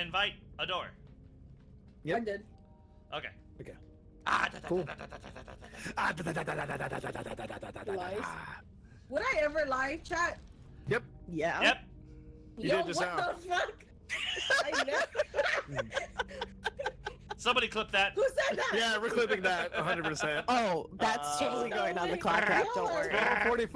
Invite a door. Yep. I did. Okay. Okay. Cool. Lies. Would I ever live chat? Yep. Yeah. Yep. You Yo, did just what now. the fuck? I know. Somebody clip that. Who said that? Yeah, we're clipping that 100%. Oh, that's totally going on the clock app. Don't worry. 44.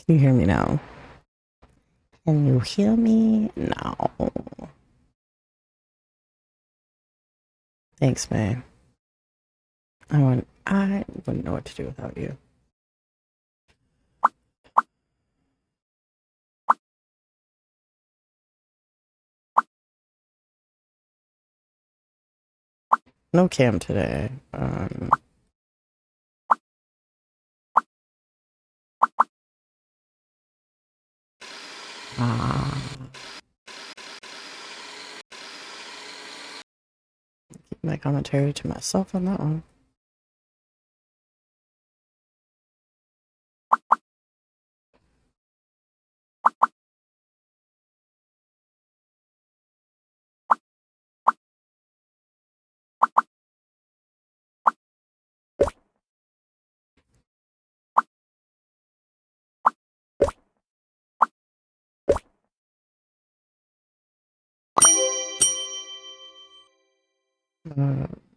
Can you hear me now? Can you hear me now? Thanks, man. I wouldn't know what to do without you. No cam today. Keep my commentary to myself on that one.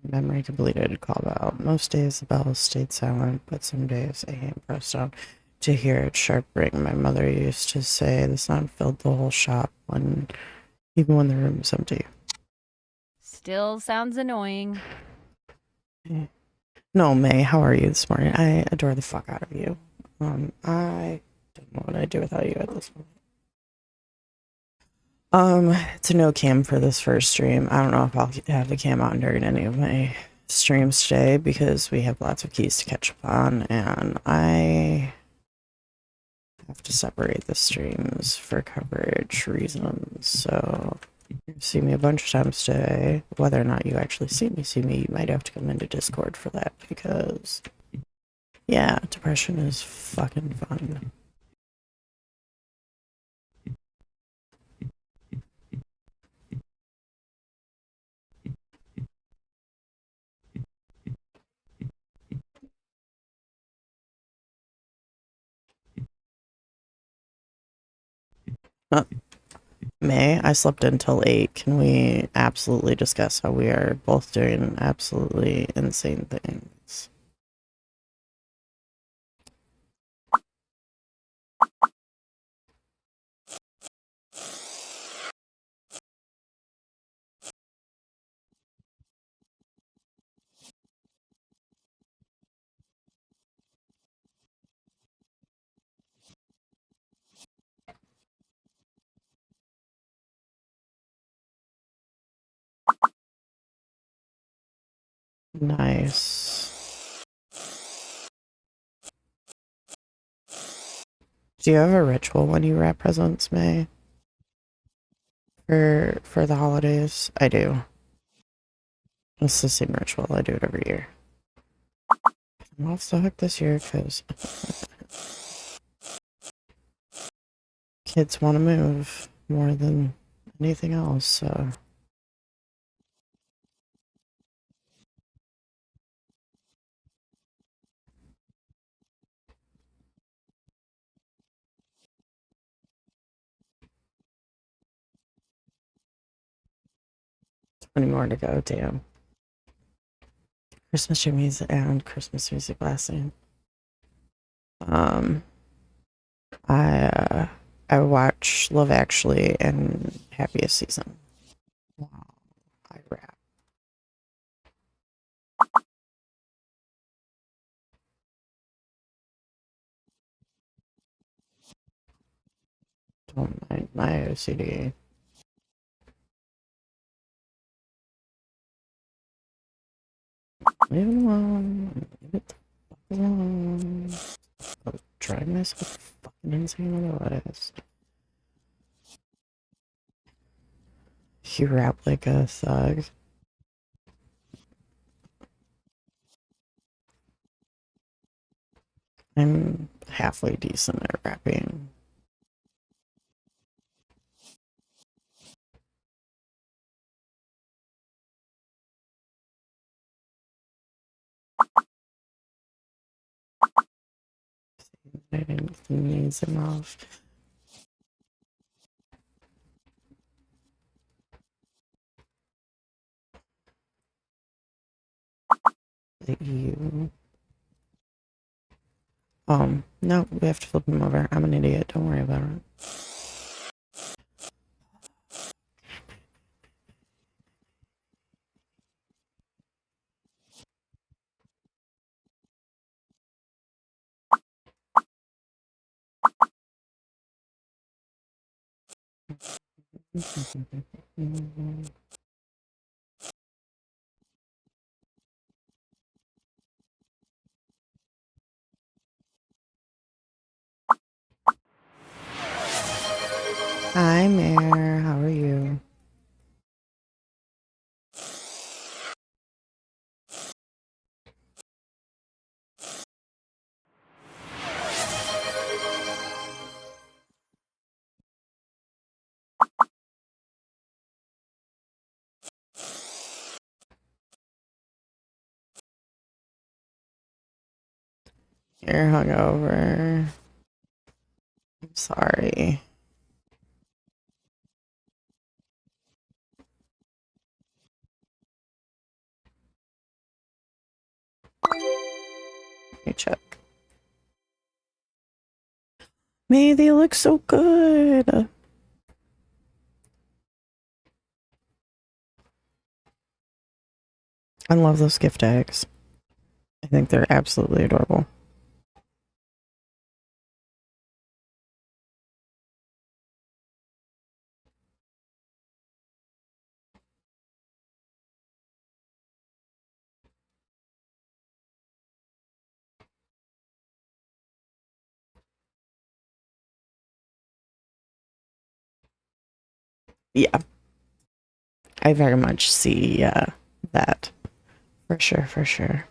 Memory completed. Call out. Most days the bell stayed silent, but some days a hand pressed on to hear it sharp ring. My mother used to say the sound filled the whole shop even when the room was empty. Still sounds annoying. No, May, how are you this morning? I adore the fuck out of you. I don't know what I'd do without you at this point. It's a no cam for this first stream. I don't know if I'll have the cam on during any of my streams today because we have lots of keys to catch up on, and I have to separate the streams for coverage reasons. So you see me a bunch of times today. Whether or not you actually see me, you might have to come into Discord for that because, yeah, depression is fucking fun. May, I slept until 8. Can we absolutely discuss how we are both doing absolutely insane things? Nice. Do you have a ritual when you wrap presents, May? For the holidays? I do. It's the same ritual. I do it every year. I'm off the hook this year because kids want to move more than anything else, so. Many more to go, damn. Christmas jimmies and Christmas music blasting. I watch Love Actually and Happiest Season. Wow, I rap. Don't mind my OCD. Leave it alone. Leave it alone. I'll drive myself fucking insane otherwise. You rap like a thug. I'm halfway decent at rapping. I didn't clean these enough. You. No, we have to flip him over. I'm an idiot. Don't worry about it. Hi, Mare. How are you? You're hungover. I'm sorry. Let me check. May, they look so good. I love those gift tags. I think they're absolutely adorable. Yeah, I very much see that. For sure, for sure.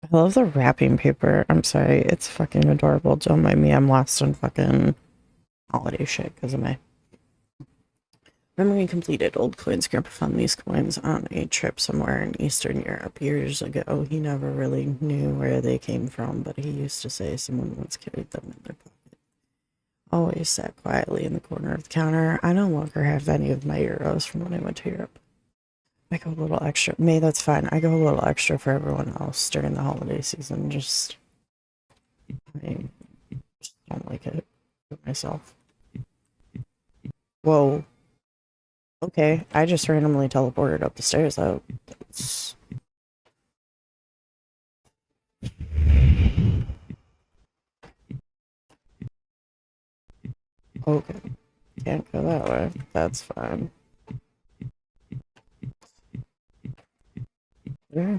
I love the wrapping paper. I'm sorry, it's fucking adorable. Don't mind me, I'm lost on fucking holiday shit because of my memory completed. Old coins. Grandpa found these coins on a trip somewhere in Eastern Europe years ago. He never really knew where they came from, but he used to say someone once carried them in their pocket. Always sat quietly in the corner of the counter. I no longer have any of my euros from when I went to Europe. I go a little extra. May, that's fine. I go a little extra for everyone else during the holiday season. I just don't like it for myself. Whoa. Okay, I just randomly teleported up the stairs though. That's... Okay, can't go that way. That's fine. Yeah.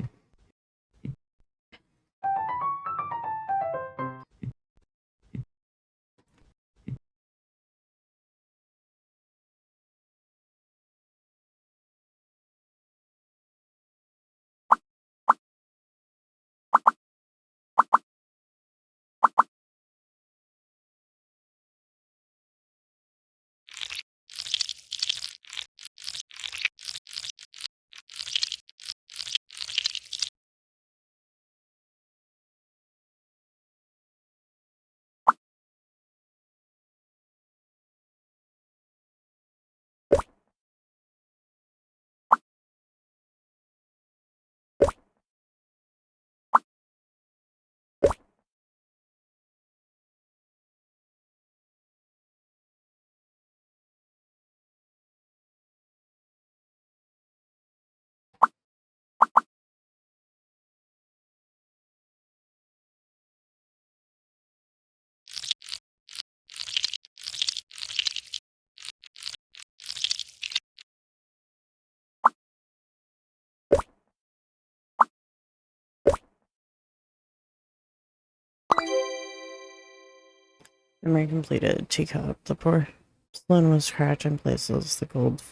Memory completed. Teacup. The porcelain was cracked in places. The gold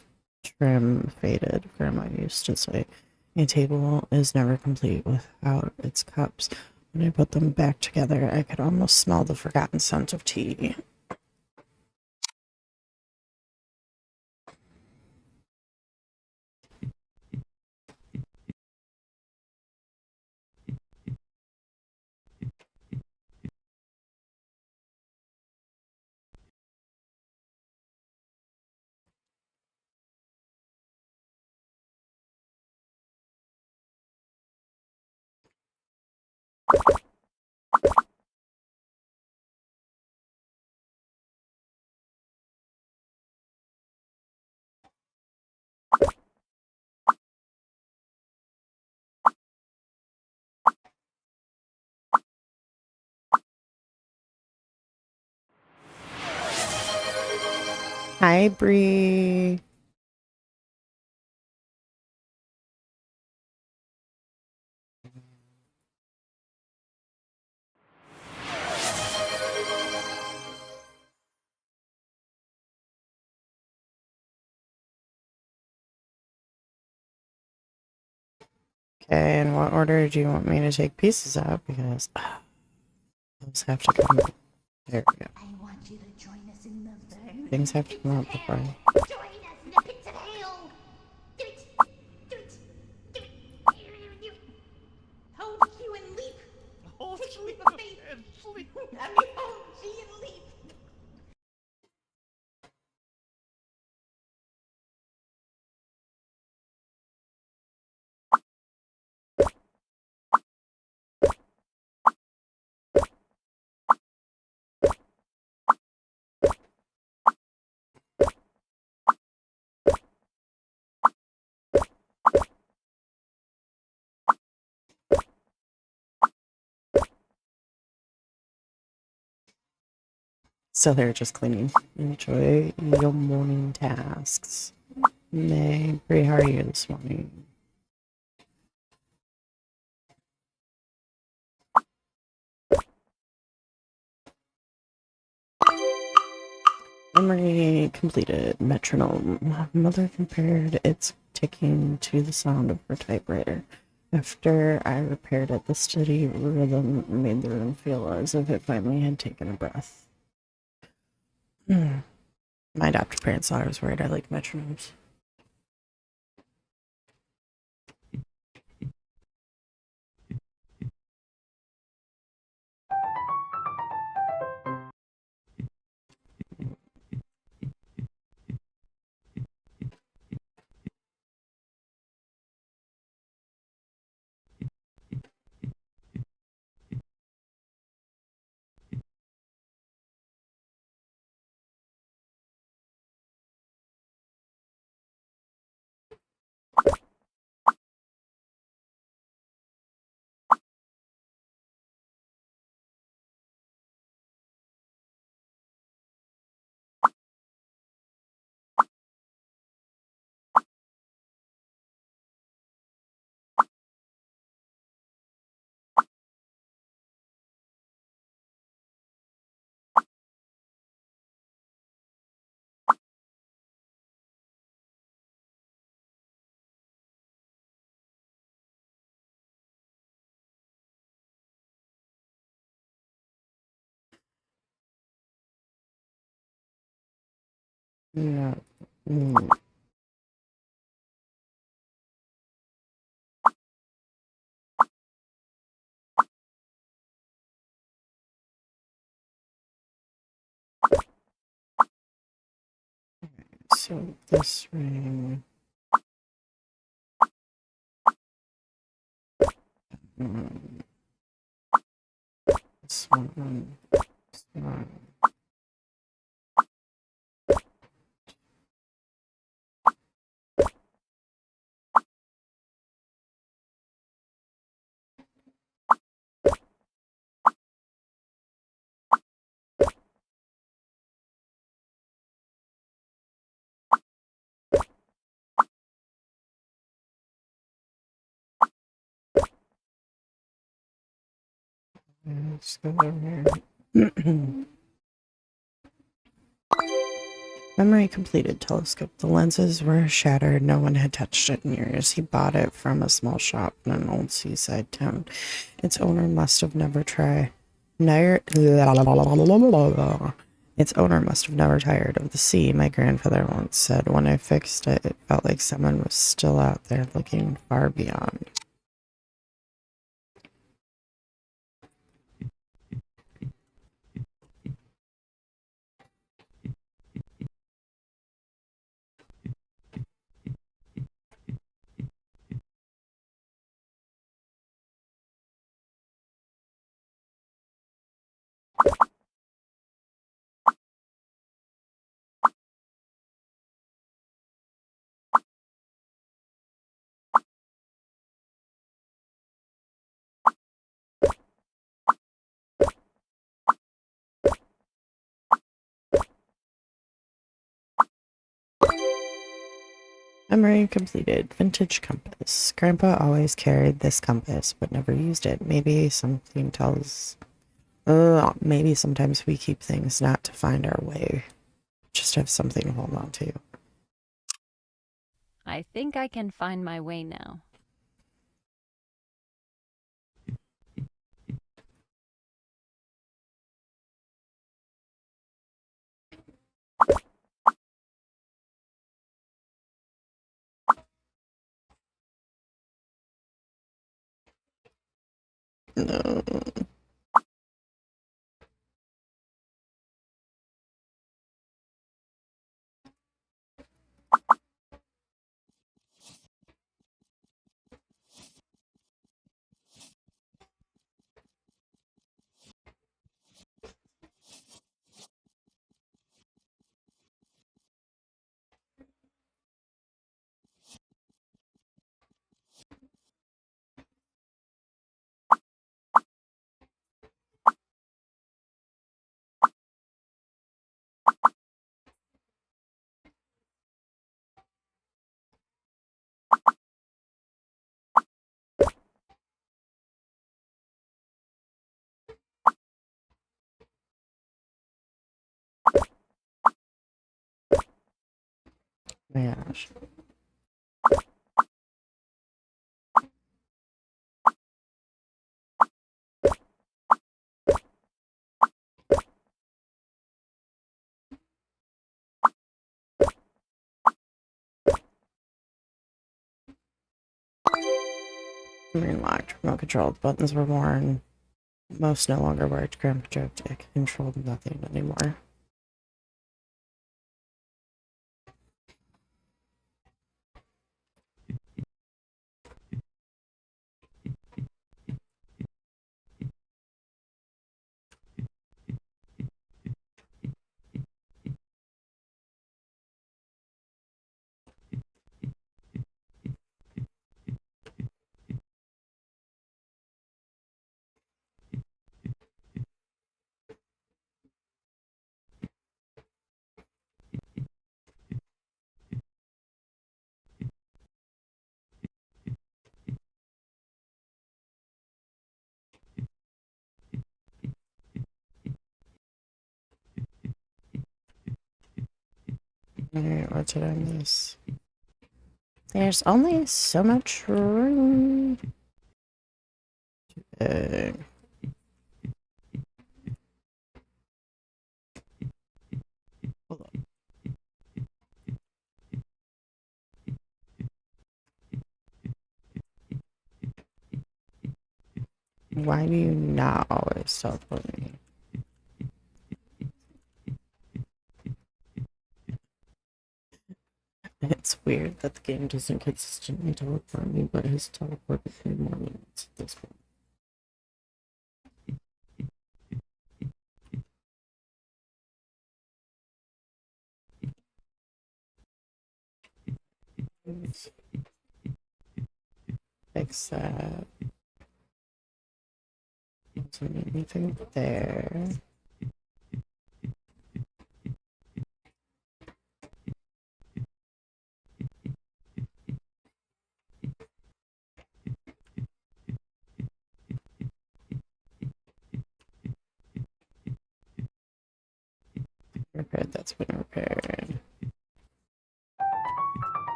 trim faded. Grandma used to say, a table is never complete without its cups. When I put them back together, I could almost smell the forgotten scent of tea. Hi, Bree. Okay, in what order do you want me to take pieces out? Because those have to come out. There we go. I want you to join us in the burn. Things have to come out before I... Join us in the pits of hell. Do it. Do it. Do it. Do it. Hold Q and leap. Hold Take a leap Q of faith. and leap. I mean, hold G and leap. So they're just cleaning. Enjoy your morning tasks. May, Bree, how are you this morning? Memory completed. Metronome. Mother compared its ticking to the sound of her typewriter. After I repaired it, the steady rhythm made the room feel as if it finally had taken a breath. My adopted parents thought I was worried I like metronomes. No. So this ring. This one. This one. Let's go over here. Memory completed. Telescope. The lenses were shattered. No one had touched it in years. He bought it from a small shop in an old seaside town. Its owner must have never tried. Its owner must have never tired of the sea, my grandfather once said. When I fixed it, it felt like someone was still out there looking far beyond. Memory completed. Vintage compass. Grandpa always carried this compass, but never used it. Maybe something tells... maybe sometimes we keep things not to find our way. Just have something to hold on to. I think I can find my way now. No. Oh my gosh. Screen locked, remote controlled. Buttons were worn. Most no longer worked. Grandpa joystick controlled nothing anymore. Alright, what did I miss? There's only so much room. Hold on. Why do you not always teleport me? It's weird that the game doesn't consistently teleport me, but has teleported me more than once at this point. Fix that. Wasn't anything there. Repaired, that's been repaired.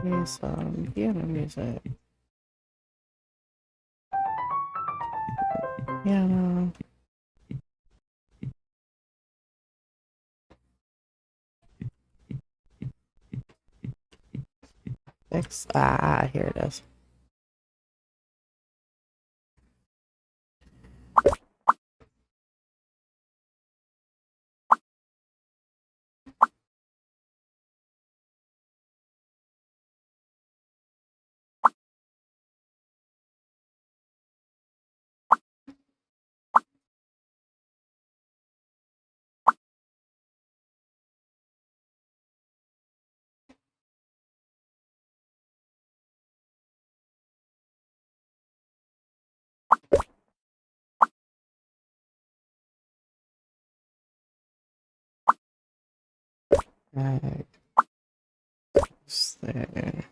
Here's some piano music. Piano. Fix. Ah, here it is. Right. It's there.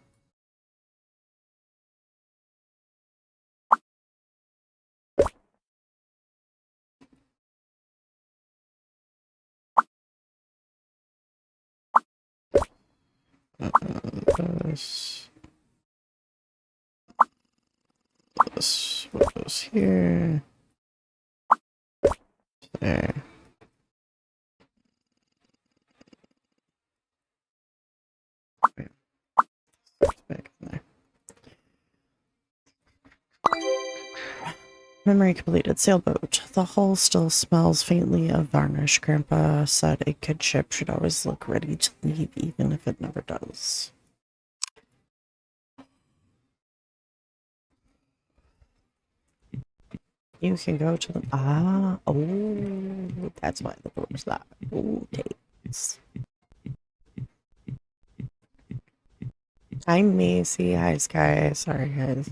This was here. There. It's back in there. Memory completed. Sailboat. The hull still smells faintly of varnish. Grandpa said a good ship should always look ready to leave, even if it never does. You can go to the... Ah, oh, that's why the door's locked. Oh, dates. Hi, Macy. Hi, Sky. Sorry, guys.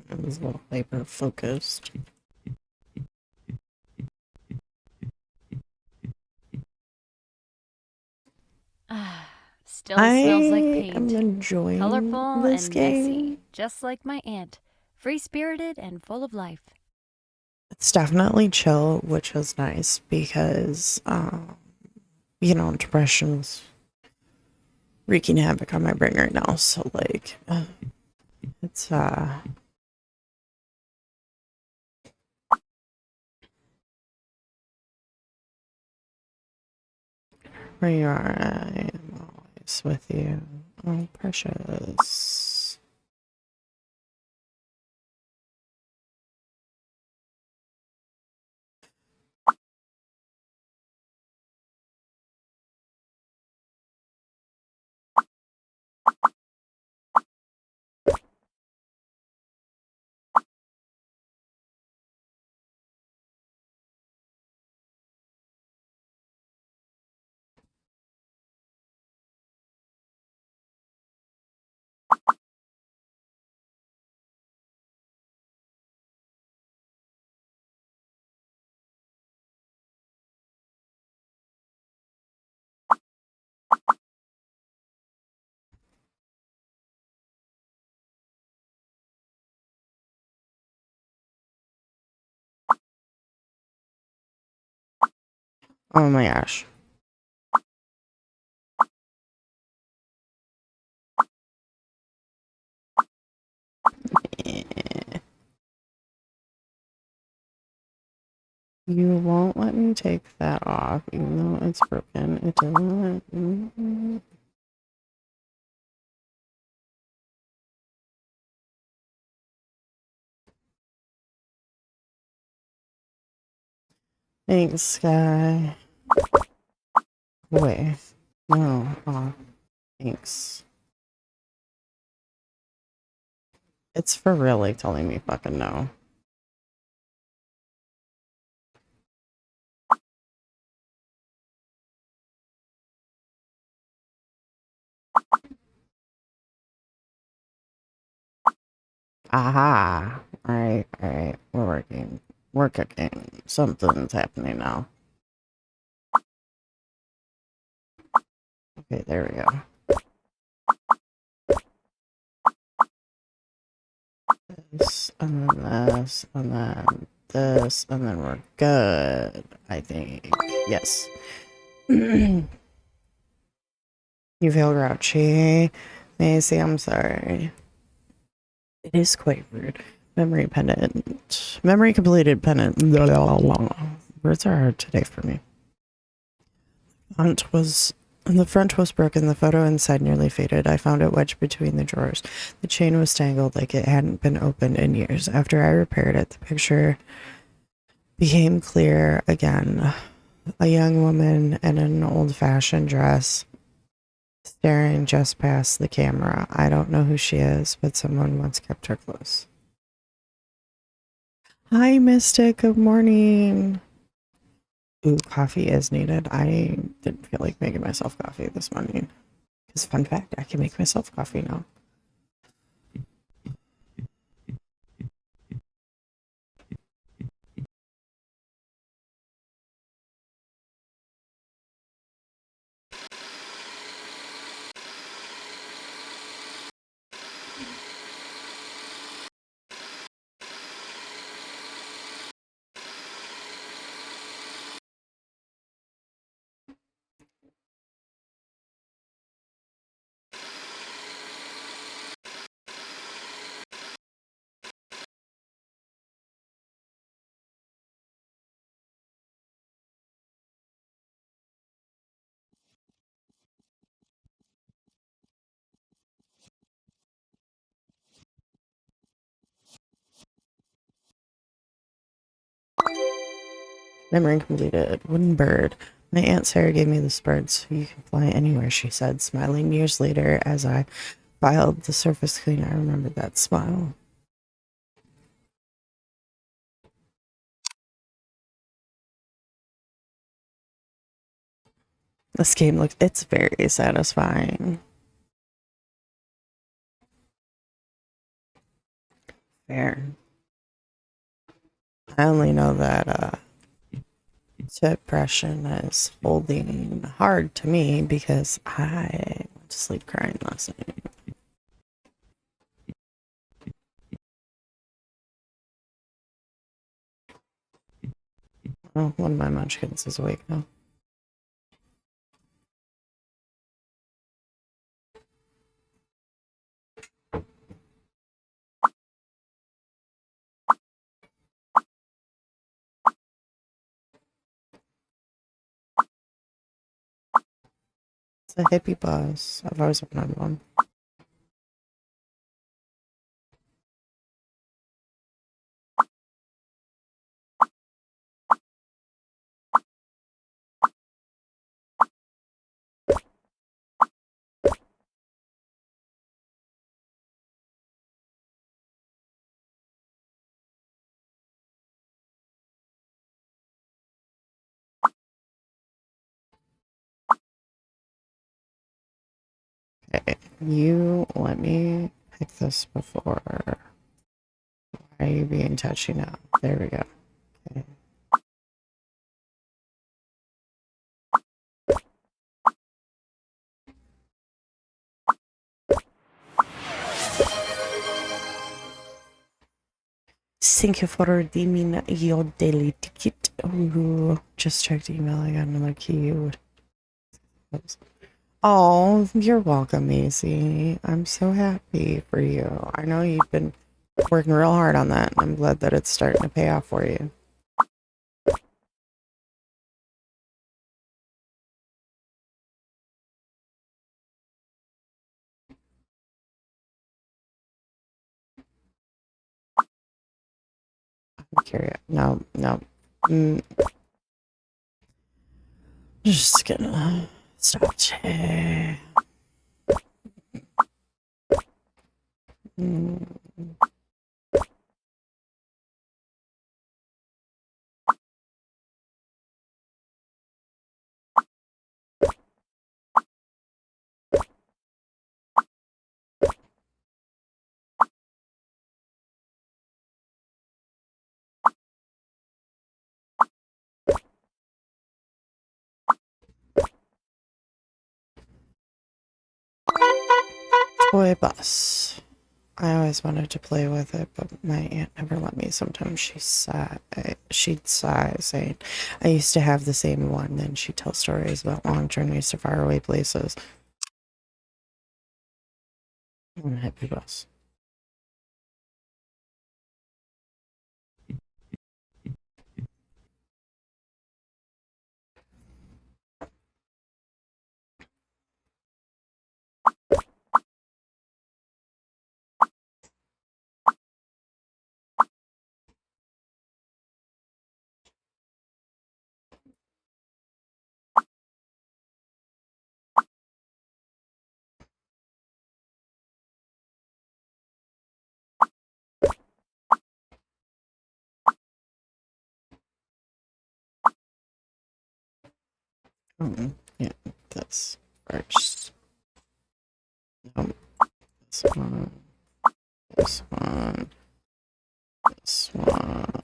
I was a little hyper-focused. Still smells like I paint. am enjoying Colorful this and game. messy, just like my aunt. Free-spirited and full of life. It's definitely chill, which is nice because, you know, depression's wreaking havoc on my brain right now. So like, it's where you are, I am always with you. Oh, precious. Oh my gosh. You won't let me take that off, even though it's broken. It doesn't. Thanks, Sky. Wait. No. Oh, thanks. It's for really telling me fucking no. Aha. Alright, alright. We're working. We're cooking. Something's happening now. Okay, there we go. This, and then this, and then this, and then we're good, I think. Yes. You feel grouchy. Macy, I'm sorry. It is quite rude. Memory pendant. Memory completed pendant. Blah, blah, blah, blah. Words are hard today for me. The front was broken. The photo inside nearly faded. I found it wedged between the drawers. The chain was tangled like it hadn't been opened in years. After I repaired it, the picture became clear again. A young woman in an old-fashioned dress, staring just past the camera. I don't know who she is, but someone once kept her close. Hi, Mystic. Good morning. Ooh, coffee is needed. I didn't feel like making myself coffee this morning. Because, fun fact, I can make myself coffee now. Memory completed. Wooden bird. My Aunt Sarah gave me this bird so you can fly anywhere, she said, smiling years later as I filed the surface clean. I remembered that smile. This game looks, it's very satisfying. Fair. I only know that, depression is holding hard to me because I went to sleep crying last night. Oh, one of my munchkins is awake now. It's a hippie bus. I've always wanted one. Okay, you let me pick this before. Why are you being touchy now? There we go. Okay. Thank you for redeeming your daily ticket. Ooh, just checked email. I got another key. Oh, you're welcome, Macy. I'm so happy for you. I know you've been working real hard on that, and I'm glad that it's starting to pay off for you. I'm curious. No, no. Just gonna stop. Mm. Toy bus. I always wanted to play with it, but my aunt never let me. Sometimes she'd sigh, saying, I used to have the same one. Then she'd tell stories about long journeys to faraway places. I'm a happy bus. Yeah, that's first. Nope. This one. This one. This one.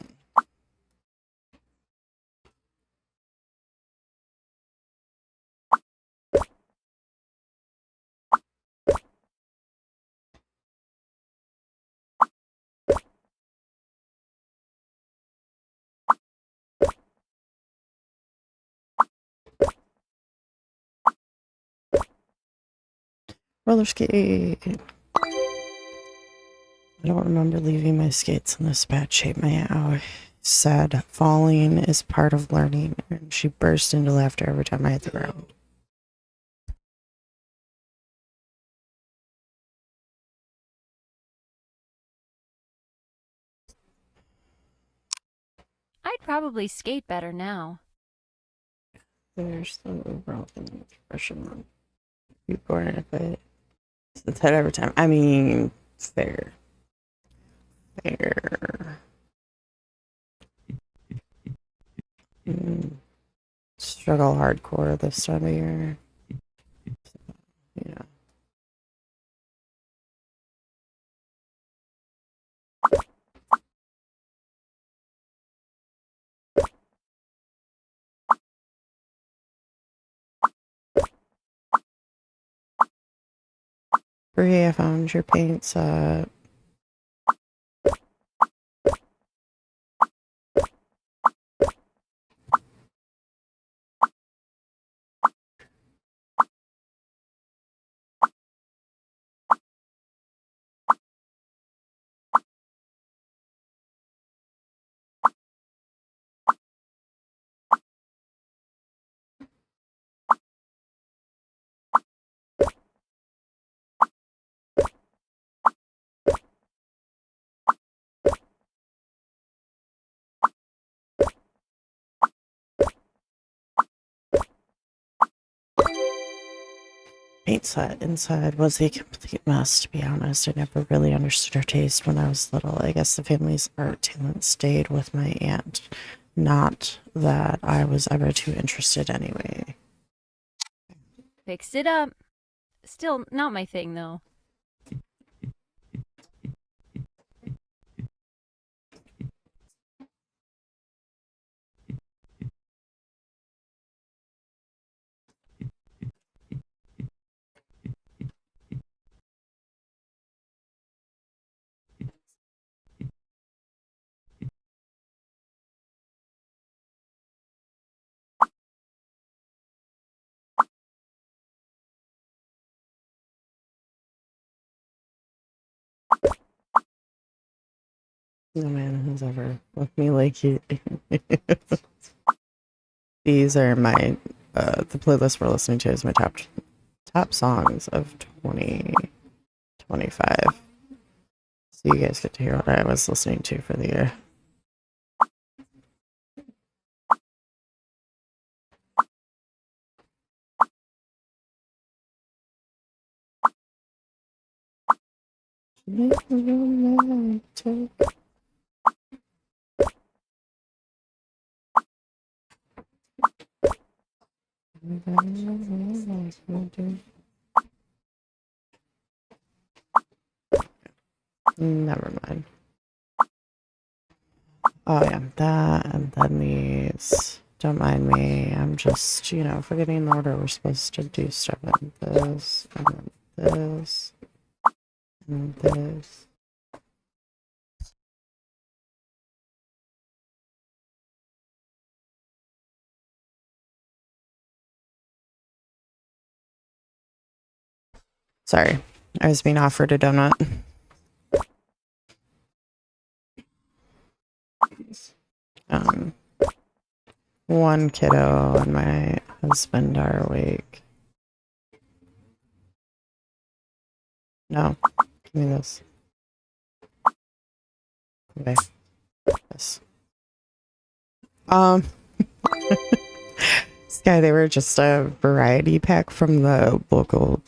Roller skate. I don't remember leaving my skates in this bad shape. My aunt said falling is part of learning, and she burst into laughter every time I hit the ground. I'd probably skate better now. There's the broken expression. You born if it. It's head every time. I mean, fair. Fair. Struggle hardcore this time of year. Yeah. Bree, I found your paints. paint set inside was a complete mess, to be honest. I never really understood her taste when I was little. I guess the family's art talent stayed with my aunt. Not that I was ever too interested anyway. Fixed it up. Still not my thing, though. No man has ever loved me like you. These are my the playlist we're listening to is my top songs of 2025. So you guys get to hear what I was listening to for the year. Never mind. Oh yeah, that and then these. Don't mind me. I'm just, you know, forgetting the order we're supposed to do stuff in. This, and then this, and this. Sorry, I was being offered a donut. One kiddo and my husband are awake. No, give me this. Okay, this. Sky, they were just a variety pack from the local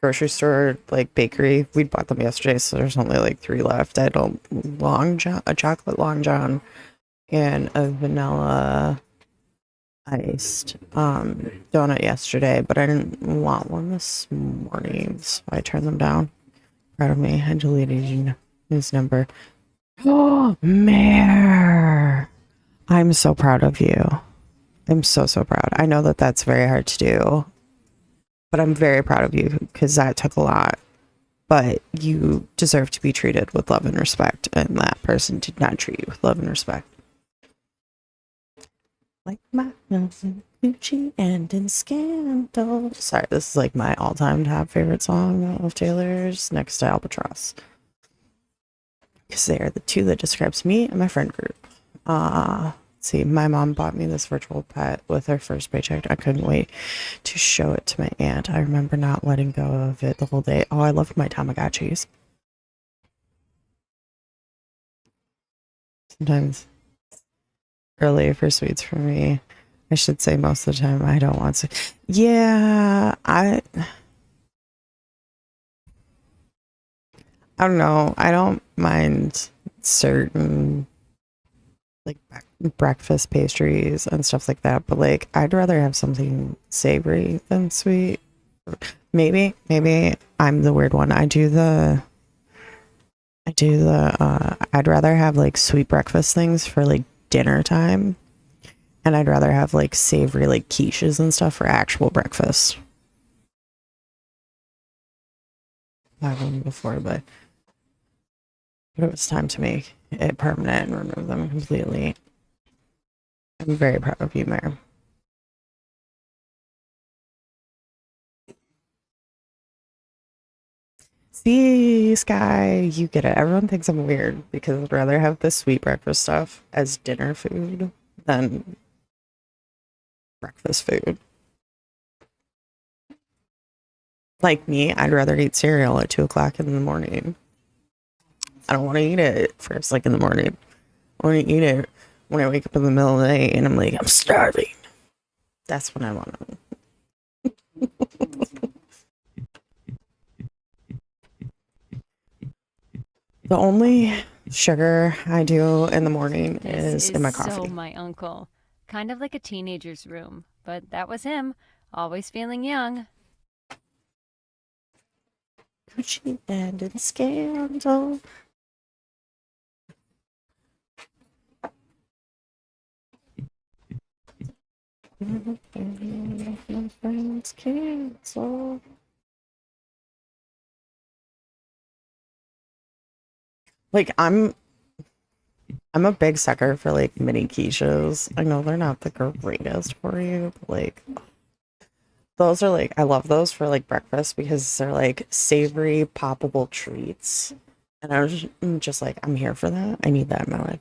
grocery store, like bakery. We bought them yesterday, so there's only like 3 left. I had a chocolate long john, and a vanilla iced donut yesterday, but I didn't want one this morning, so I turned them down. Proud of me. I deleted his number. Oh, Mare! I'm so proud of you. I'm so proud. I know that that's very hard to do, but I'm very proud of you because that took a lot. But you deserve to be treated with love and respect, and that person did not treat you with love and respect. Like my Gucci and in Scandal. Sorry, this is like my all-time top favorite song of Taylor's, next to Albatross. Because they are the two that describes me and my friend group. Let's see, my mom bought me this virtual pet with her first paycheck. I couldn't wait to show it to my aunt. I remember not letting go of it the whole day. Oh, I loved my Tamagotchis. Sometimes early for sweets for me. I should say most of the time I don't want to. Yeah, I don't know. I don't mind certain like breakfast pastries and stuff like that, but like I'd rather have something savory than sweet. Maybe I'm the weird one. I'd rather have like sweet breakfast things for like dinner time, and I'd rather have like savory like quiches and stuff for actual breakfast. I've had them before, but it was time to make it permanent and remove them completely. I'm very proud of you, Mare. See, Sky, you get it. Everyone thinks I'm weird because I'd rather have the sweet breakfast stuff as dinner food than breakfast food. Like me, I'd rather eat cereal at 2 o'clock in the morning. I don't want to eat it first, like in the morning. I want to eat it when I wake up in the middle of the day and I'm like, I'm starving. That's when I want to. The only sugar I do in the morning This is in my so coffee. my uncle. Kind of like a teenager's room, but that was him. Always feeling young. Gucci and scandal. Friends cancel. Like I'm a big sucker for like mini quiches. I know they're not the greatest for you, but like those are like I love those for like breakfast because they're like savory, poppable treats. And I'm just like I'm here for that. I need that in my life.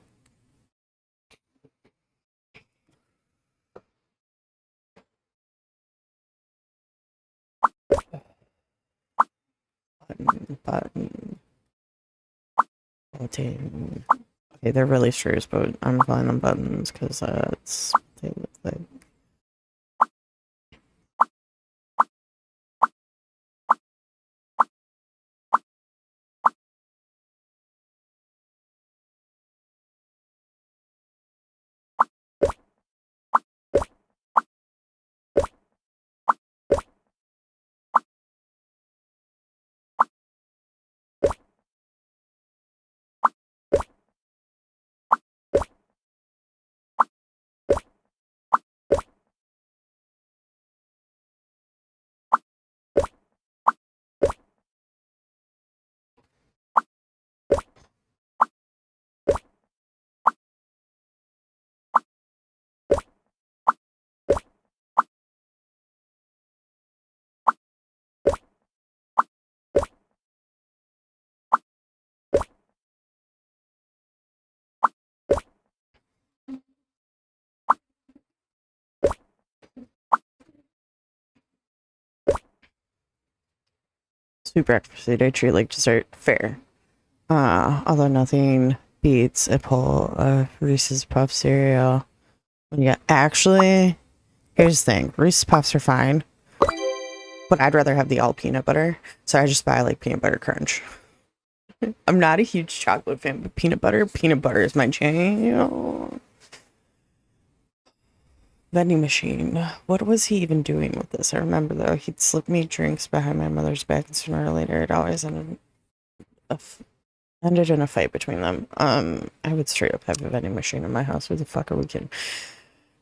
Button. Button. Okay, they're really screws, but I'm calling them buttons because that's they look like. Sweet breakfast I treat like dessert. Fair. Although nothing beats a pull of Reese's Puff cereal. Yeah, actually, here's the thing. Reese's Puffs are fine, but I'd rather have the all peanut butter. So I just buy like peanut butter crunch. I'm not a huge chocolate fan, but peanut butter is my jam. Vending machine. What was he even doing with this? I remember though, he'd slip me drinks behind my mother's back, and sooner or later, it always ended in a fight between them. I would straight up have a vending machine in my house. Who the fuck are we kidding?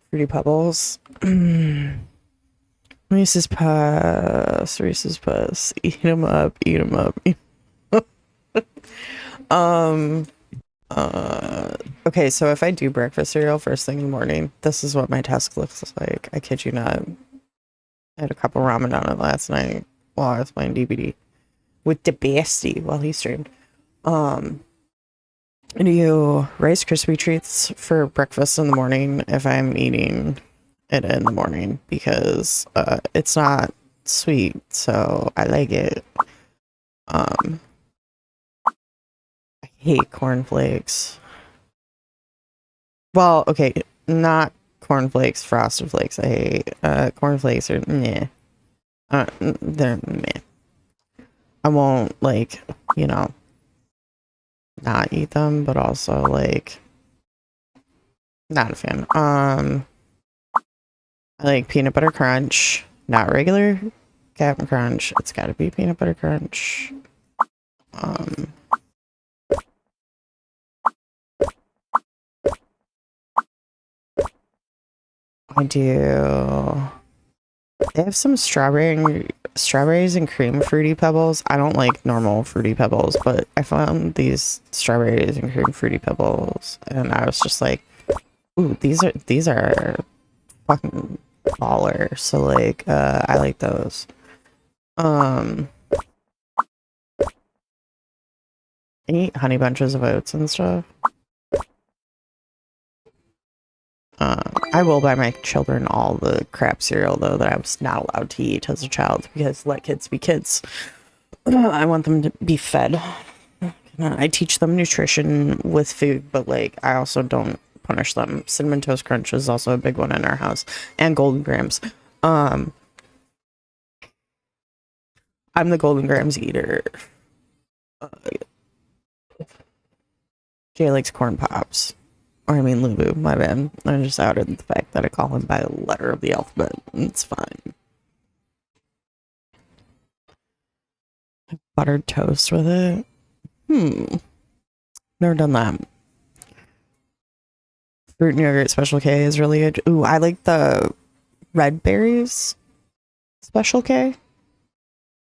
Fruity Pebbles. Reese's Puffs. Eat them up. Okay, so if I do breakfast cereal first thing in the morning, this is what my desk looks like. I kid you not. I had a cup of ramen on it last night while I was playing DBD with the bestie while he streamed. Do you Rice Krispie treats for breakfast in the morning if I'm eating it in the morning because it's not sweet, so I like it. I hate cornflakes. Well, okay, not cornflakes, Frosted Flakes. I hate cornflakes are meh. They're meh. I won't like, you know, not eat them, but also like not a fan. I like peanut butter crunch, not regular Captain Crunch. It's gotta be peanut butter crunch. I do. They have some strawberries and cream Fruity Pebbles. I don't like normal Fruity Pebbles, but I found these strawberries and cream Fruity Pebbles, and I was just like, "Ooh, these are fucking baller." So like, I like those. I eat honey bunches of oats and stuff. I will buy my children all the crap cereal, though, that I was not allowed to eat as a child, because let kids be kids. I want them to be fed. I teach them nutrition with food, but, like, I also don't punish them. Cinnamon Toast Crunch is also a big one in our house, and Golden Grams. I'm the Golden Grams eater. Uh, Jay likes corn pops. Or I mean Lulu, my bad. I just outed the fact that I call him by a letter of the alphabet. It's fine. Buttered toast with it. Never done that. Fruit and yogurt Special K is really good. Ooh, I like the red berries Special K.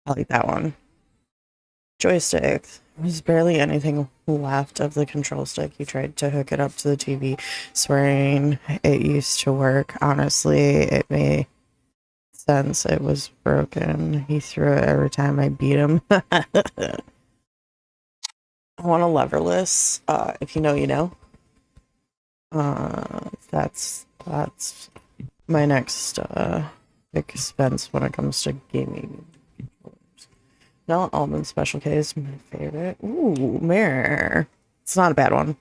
I like that one. Joystick. There's barely anything left of the control stick. He tried to hook it up to the TV, swearing it used to work. Honestly, it made sense. It was broken. He threw it every time I beat him. I want a leverless. If you know, you know. That's my next expense when it comes to gaming. Vanilla almond Special K is my favorite. Ooh, Mare. It's not a bad one.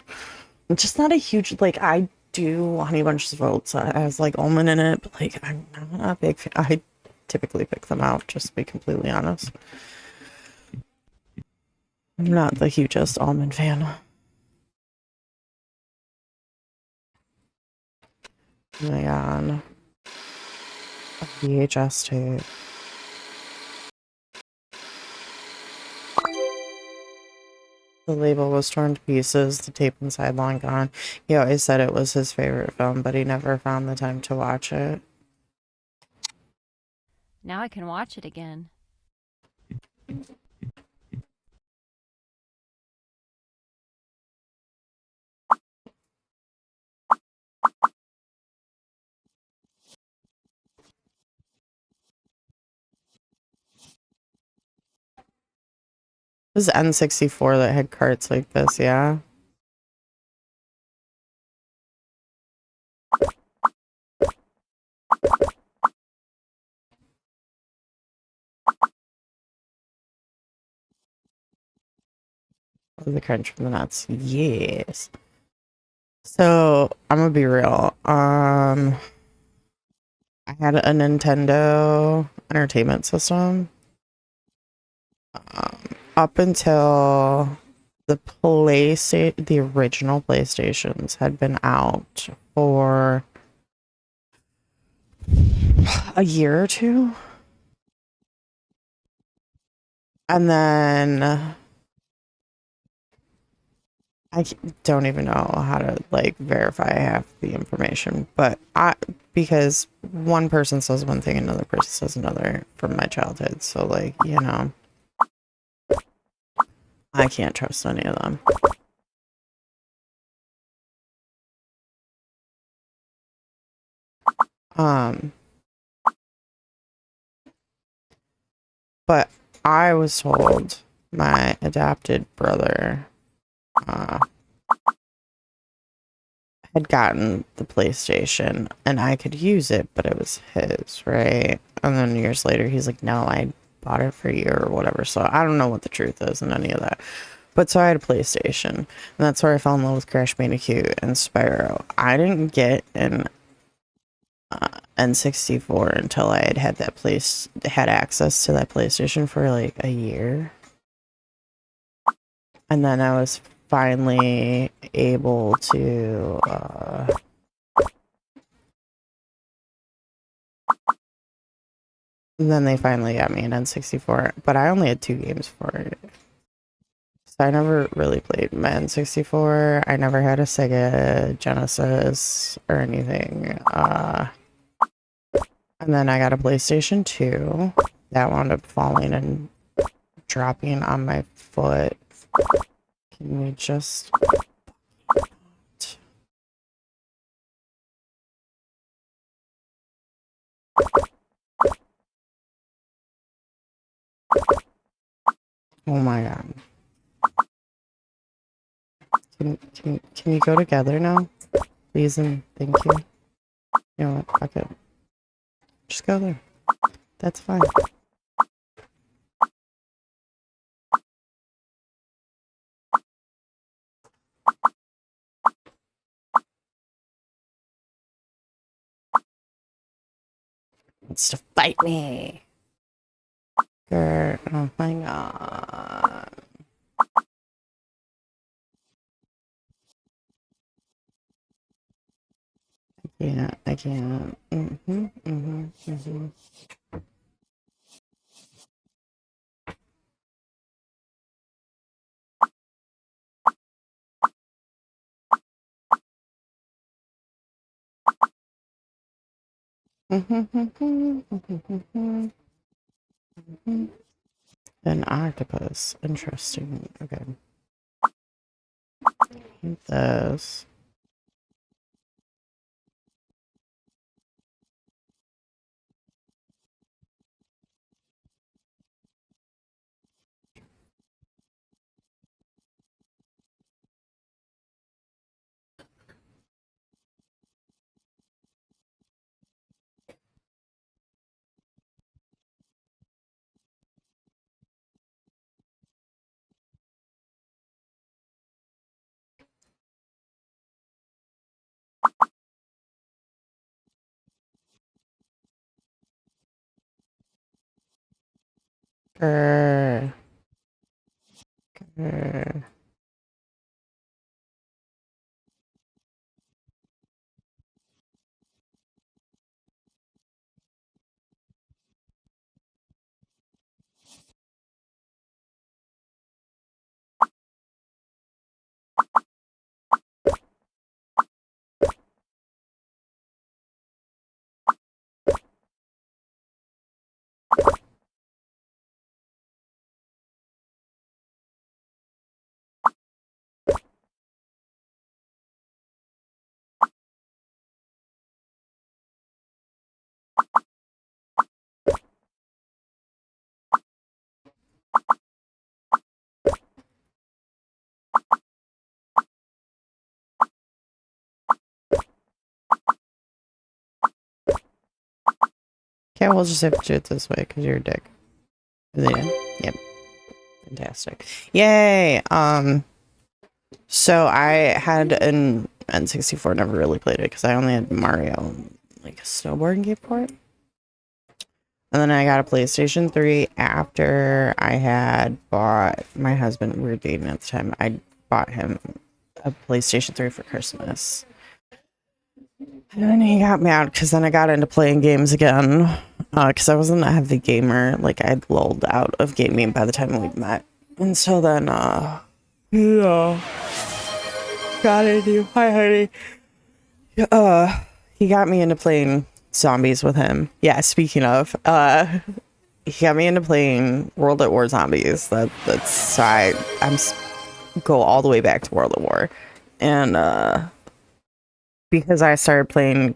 It's just not a huge, like, I do Honey Bunches of Oats that has, like, almond in it, but, like, I'm not a big fan. I typically pick them out, just to be completely honest. I'm not the hugest almond fan. Oh my god. A VHS tape. The label was torn to pieces, the tape inside long gone. He always said it was his favorite film, but he never found the time to watch it. Now I can watch it again. It was N64 that had carts like this, yeah? The crunch from the nuts. Yes. So, I'm gonna be real. I had a Nintendo Entertainment System. Up until the the original PlayStations had been out for a year or two. And then don't even know how to like verify half the information, but because one person says one thing, another person says another from my childhood. So like, you know, I can't trust any of them. But I was told my adopted brother had gotten the PlayStation and I could use it, but it was his, right? And then years later, he's like, no, I bought it for you or whatever. So I don't know what the truth is in any of that. But so I had a PlayStation, and that's where I fell in love with Crash Bandicoot and Spyro. I didn't get an N64 until I had had access to that PlayStation for like a year. And then I was finally able to then they finally got me an N64, but I only had 2 games for it. So I never really played my N64. I never had a Sega Genesis or anything. And then I got a PlayStation 2 that wound up falling and dropping on my foot. Can we just... Oh my god. Can you go together now? Please and thank you. You know what? Fuck it. Just go there. That's fine. Wants to fight me. Oh my god. Yeah, I can't. An octopus. Interesting. Okay. Eat this. Grr. Grr. Okay, we'll just have to do it this way because you're a dick. Is it in? Yep. Fantastic. Yay! So I had an N64, never really played it because I only had Mario, like a snowboarding game for it. And then I got a PlayStation 3 after I had bought my husband, we were dating at the time, I bought him a PlayStation 3 for Christmas. And then he got me out because then I got into playing games again because I wasn't a heavy gamer. Like I'd lulled out of gaming by the time we met. And so then, yeah, got into, hi honey. He got me into playing zombies with him. Yeah, speaking of, he got me into playing World at War Zombies. That's so I'm go all the way back to World at War. And, because I started playing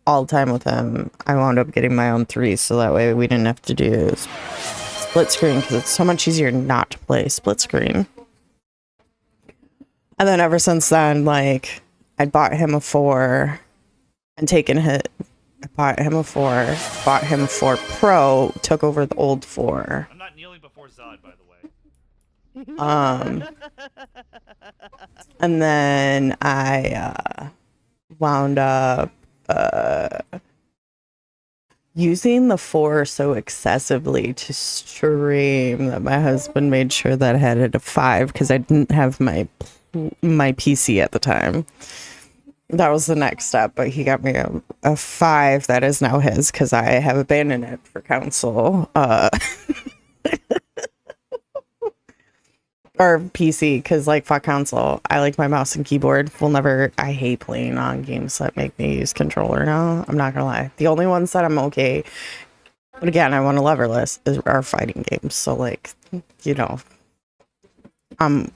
all the time with him, I wound up getting my own 3, so that way we didn't have to do split screen, because it's so much easier not to play split screen. And then ever since then, like, I bought him a 4 and taken hit. I bought him a 4, bought him a 4 Pro, took over the old 4. I'm not kneeling before Zod, by the way. And then I, wound up using the 4 so excessively to stream that my husband made sure that I had it a 5 because I didn't have my PC at the time. That was the next step, but he got me a 5 that is now his because I have abandoned it for council. Or PC, because like fuck console. I like my mouse and keyboard. I hate playing on games that make me use controller now. I'm not gonna lie. The only ones that I'm okay, but again, I want to leverless are fighting games. So like, you know, I'm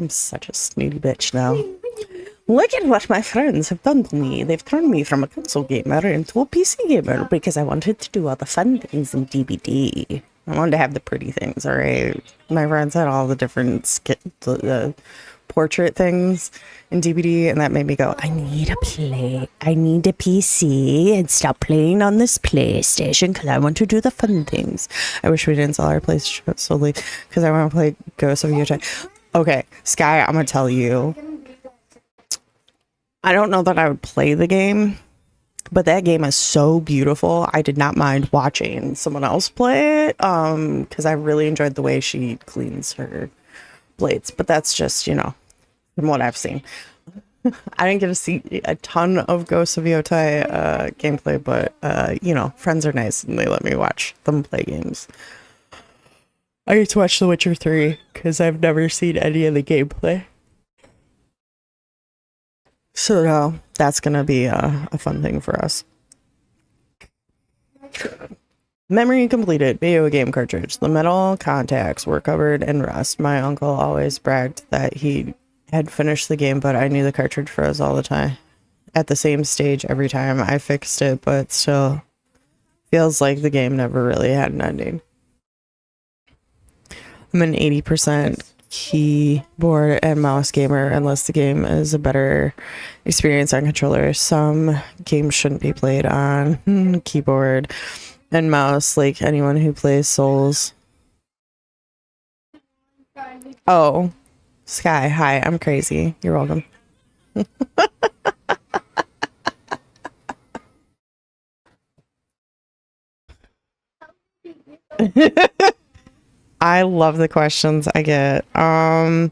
such a snooty bitch now. Look at what my friends have done to me. They've turned me from a console gamer into a PC gamer because I wanted to do all the fun things in DBD. I wanted to have the pretty things, alright? My friends had all the different the portrait things in DBD, and that made me go, I need a PC and stop playing on this PlayStation because I want to do the fun things. I wish we didn't sell our PlayStation solely because I want to play Ghost of Yojai. Okay, Sky, I'm going to tell you. I don't know that I would play the game But that game is so beautiful. I did not mind watching someone else play it because I really enjoyed the way she cleans her blades. But that's just, you know, from what I've seen. I didn't get to see a ton of Ghosts of Yotai gameplay, but, you know, friends are nice and they let me watch them play games. I get to watch The Witcher 3 because I've never seen any of the gameplay. So no, that's going to be a fun thing for us. Memory completed. Video game cartridge. The metal contacts were covered in rust. My uncle always bragged that he had finished the game, but I knew the cartridge froze all the time. At the same stage every time. I fixed it, but still feels like the game never really had an ending. I'm an 80% keyboard and mouse gamer unless the game is a better experience on controller. Some games shouldn't be played on keyboard and mouse, like anyone who plays Souls. Oh, Sky, hi, I'm crazy. You're welcome. I love the questions I get. Hold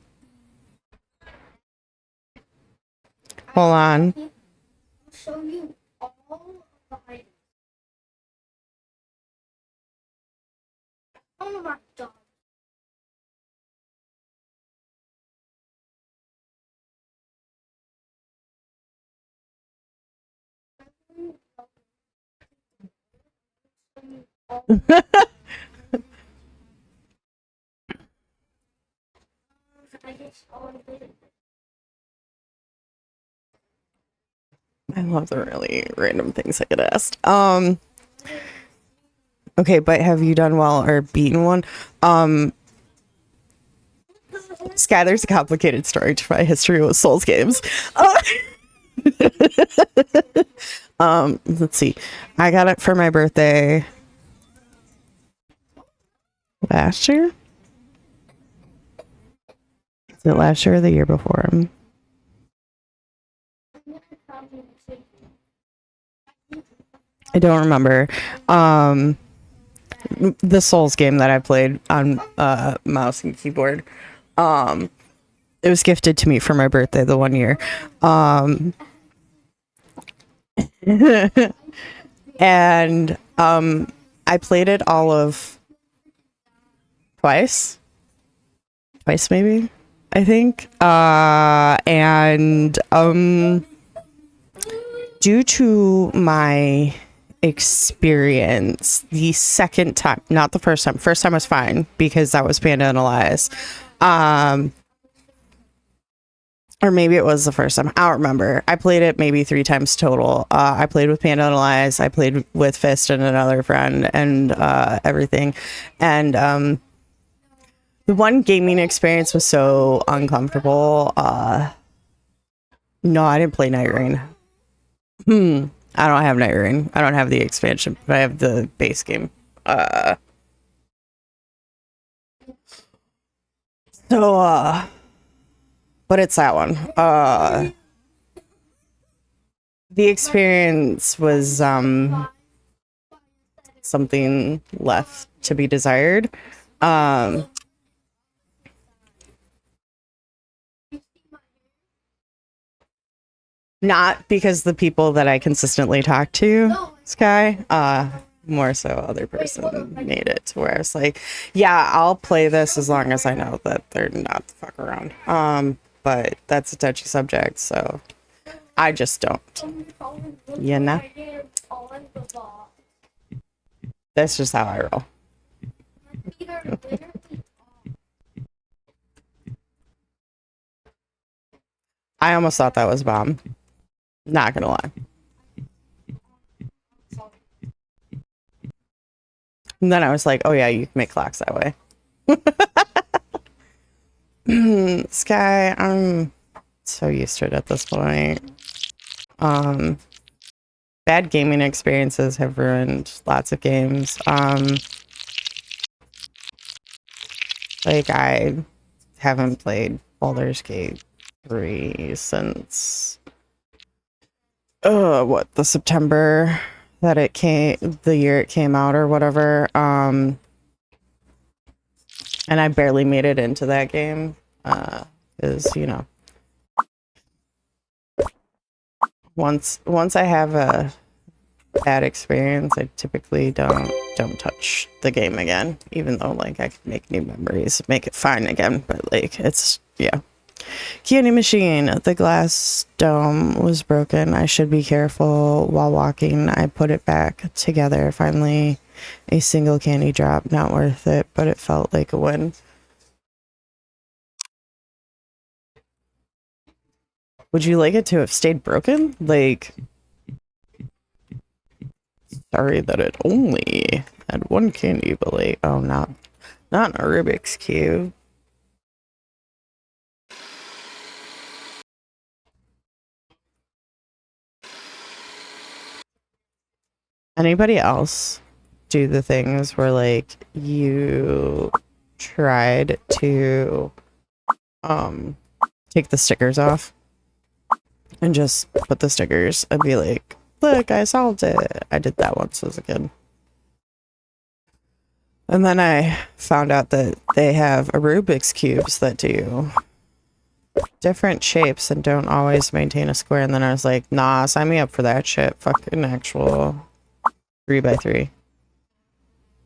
on. Show you all of the items. Oh my god. I love the really random things I get asked. Okay, but have you done well or beaten one? Sky, there's a complicated story to my history with Souls games. Let's see. I got it for my birthday last year. Is it last year or the year before? I don't remember. The Souls game that I played on mouse and keyboard. It was gifted to me for my birthday the one year. And I played it all of twice maybe, I think. And due to my experience the second time, not the first time was fine because that was Panda and Elias, or maybe it was the first time, I don't remember. I played it maybe 3 times total. I played with Panda and Elias, I played with Fist and another friend and everything, and the one gaming experience was so uncomfortable. No, I didn't play Night Rain. I don't have Night Rain. I don't have the expansion, but I have the base game. But it's that one. The experience was something left to be desired. Not because the people that I consistently talk to, Sky, more so other person made it to where it's like, yeah, I'll play this as long as I know that they're not the fuck around. But that's a touchy subject, so I just don't. You know? That's just how I roll. I almost thought that was a bomb. Not gonna lie. And then I was like, oh yeah, you can make clocks that way. Sky, I'm so used to it at this point. Bad gaming experiences have ruined lots of games. Like I haven't played Baldur's Gate 3 since what, the September that it came, the year it came out or whatever. And I barely made it into that game. Is, you know, once I have a bad experience, I typically don't touch the game again, even though like I can make new memories, make it fine again, but like it's, yeah. Candy machine, the glass dome was broken. I should be careful while walking. I put it back together. Finally, a single candy drop, not worth it, but it felt like a win. Would you like it to have stayed broken? Like, sorry that it only had one candy, but like, oh, not a Rubik's Cube. Anybody else do the things where like you tried to take the stickers off and just put the stickers and be like, look, I solved it. I did that once as a kid. And then I found out that they have a Rubik's Cubes that do different shapes and don't always maintain a square. And then I was like, nah, sign me up for that shit. Fucking actual 3x3.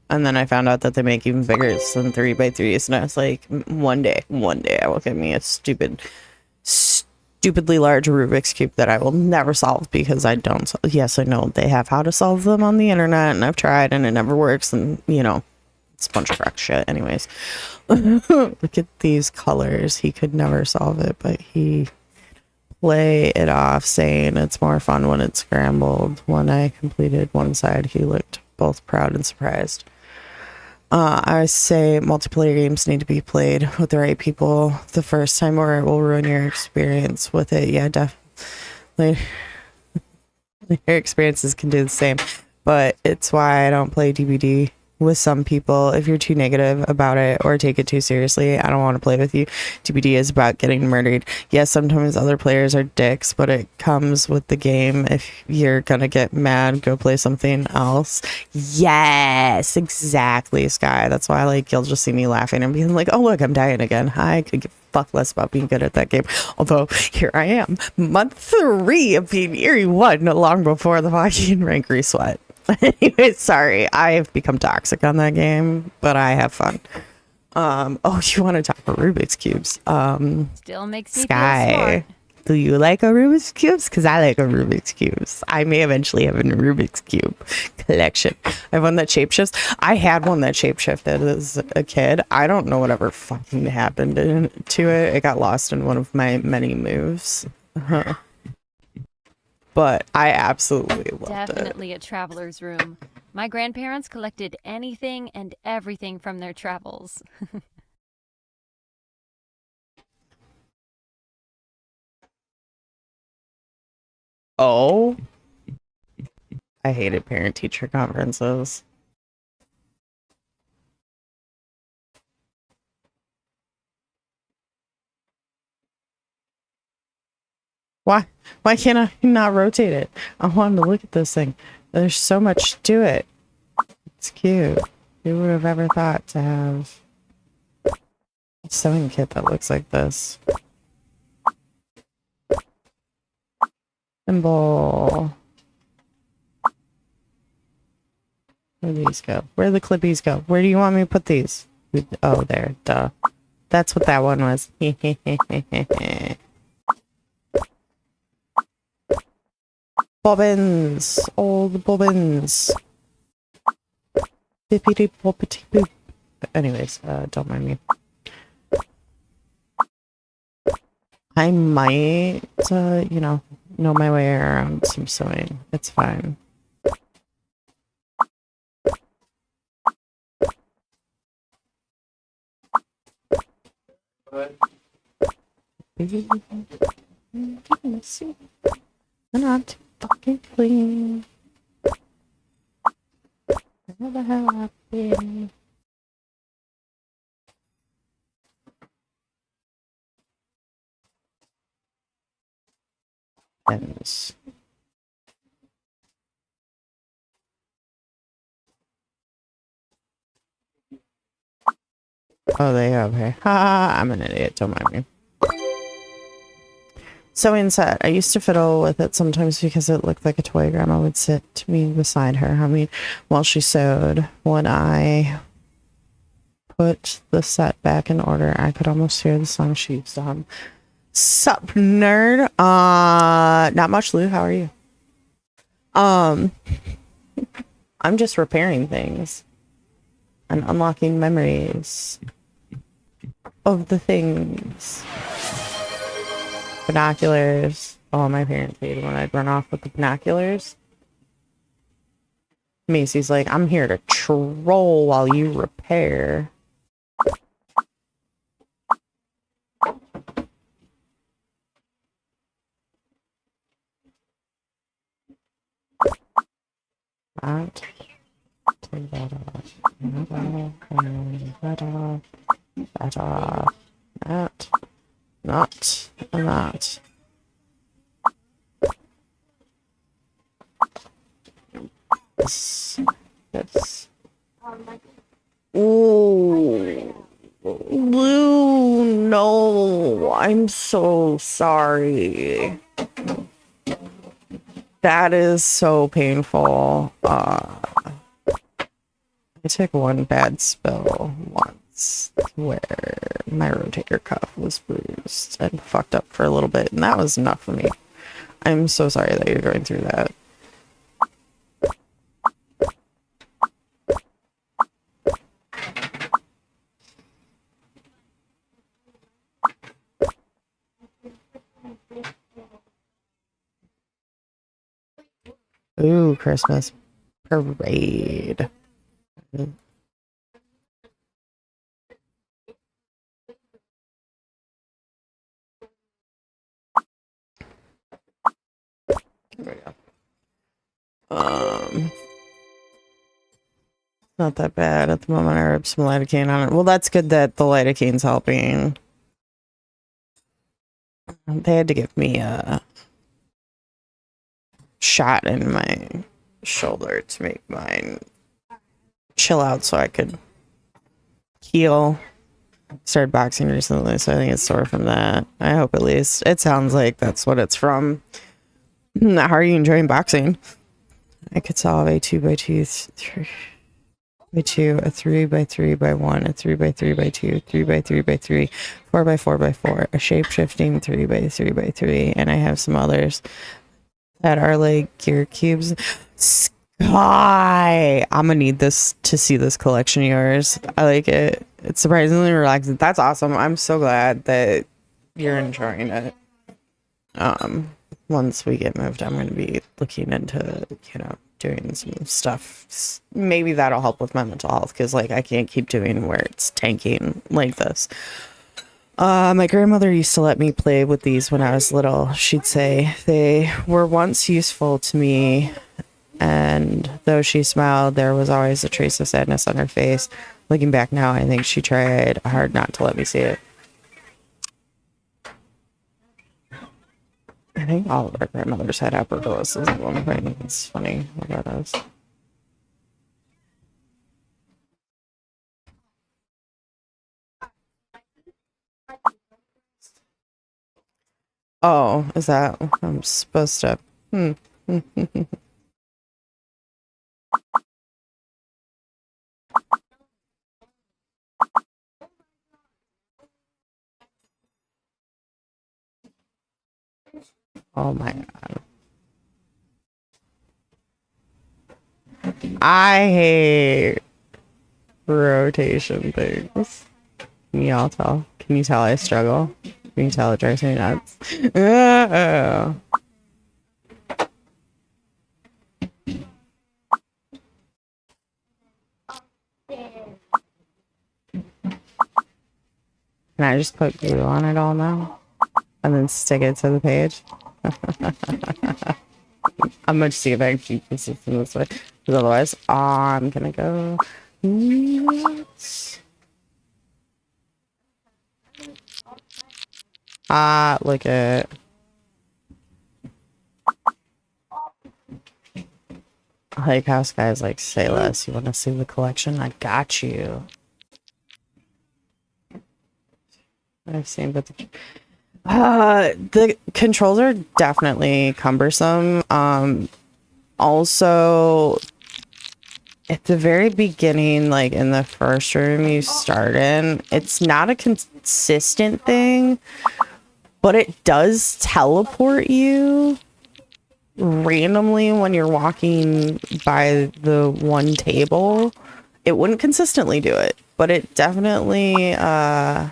And then I found out that they make even bigger than 3x3s. And I was like, one day I will get me a stupidly large Rubik's Cube that I will never solve because I don't. Yes, I know they have how to solve them on the internet and I've tried and it never works. And, you know, it's a bunch of rock shit. Anyways, look at these colors. He could never solve it, but he play it off saying it's more fun when it's scrambled. When I completed one side, he looked both proud and surprised. I say multiplayer games need to be played with the right people the first time or it will ruin your experience with it. Yeah, definitely. Your experiences can do the same, but it's why I don't play DBD with some people. If you're too negative about it or take it too seriously, I don't want to play with you. DBD is about getting murdered. Yes, sometimes other players are dicks, but it comes with the game. If you're gonna get mad, go play something else. Yes, exactly, Sky. That's why like you'll just see me laughing and being like, oh look, I'm dying again. I could give a fuck less about being good at that game. Although here I am, month 3 of being Eerie 1, long before the fucking rank resweat. Anyway, sorry, I've become toxic on that game, but I have fun. Oh, you want to talk about Rubik's Cubes? Still makes me feel Sky, smart. do you like a Rubik's Cubes? Because I like a Rubik's Cubes. I may eventually have a Rubik's Cube collection. I have one that shapeshifts. I had one that shapeshifted as a kid. I don't know whatever fucking happened to it. It got lost in one of my many moves. But I absolutely loved it. Definitely a traveler's room. My grandparents collected anything and everything from their travels. Oh, I hated parent-teacher conferences. Why? Why can't I not rotate it? I wanted to look at this thing. There's so much to it. It's cute. Who would have ever thought to have a sewing kit that looks like this? Symbol. Where do these go? Where do the clippies go? Where do you want me to put these? Oh, there. Duh. That's what that one was. Bobbins. Old bobbins. Bippity boppity boop. Anyways, don't mind me. I might, you know my way around some sewing. It's fine. I'm not fucking clean. Where the hell I've been? Ends. Oh, they okay. Ha! I'm an idiot. Don't mind me. Sewing set. I used to fiddle with it sometimes because it looked like a toy. Grandma would sit to me beside her, humming while she sewed. When I put the set back in order, I could almost hear the song she used to hum. Sup, nerd? Not much, Lou. How are you? I'm just repairing things and unlocking memories of the things. Binoculars. Oh, my parents hated when I'd run off with the binoculars. Macy's like, I'm here to troll while you repair. That. Take that off. That off. That off. That off. That. Not. And that. This. This. Ooh. Lou, no. I'm so sorry. That is so painful. I took one bad spill once where my rotator cuff was bruised and fucked up for a little bit, and that was enough for me. I'm so sorry that you're going through that. Ooh, Christmas parade. There we go. Not that bad at the moment. I rubbed some lidocaine on it. Well, that's good that the lidocaine's helping. They had to give me a shot in my shoulder to make mine chill out so I could heal. Started boxing recently, so I think it's sore from that. I hope at least. It sounds like that's what it's from. How are you enjoying boxing? I could solve a 2x2, 3x2, a 3x3x1, a 3x3x2, 3x3x3, 4x4x4, a shape-shifting 3x3x3, and I have some others that are like gear cubes. Sky! I'm gonna need this to see this collection of yours. I like it. It's surprisingly relaxing. That's awesome. I'm so glad that you're enjoying it. Once we get moved, I'm going to be looking into, you know, doing some stuff. Maybe that'll help with my mental health, because, like, I can't keep doing where it's tanking like this. My grandmother used to let me play with these when I was little. She'd say they were once useful to me, and though she smiled, there was always a trace of sadness on her face. Looking back now, I think she tried hard not to let me see it. I think all of our grandmothers had hyperglycemia at one point. It's funny what that is. Oh, is that I'm supposed to? Oh my god. I hate rotation things. Can y'all tell? Can you tell I struggle? Can you tell it drives me nuts? Oh. Can I just put glue on it all now? And then stick it to the page? I'm gonna see if I can keep consistent this way. Because otherwise, I'm gonna go nuts. Look at. I like how guys like say less. You want to see the collection? I got you. I've seen, but the controls are definitely cumbersome. Also, at the very beginning, like in the first room you start in, it's not a consistent thing, but it does teleport you randomly when you're walking by the one table. It wouldn't consistently do it, but it definitely yeah,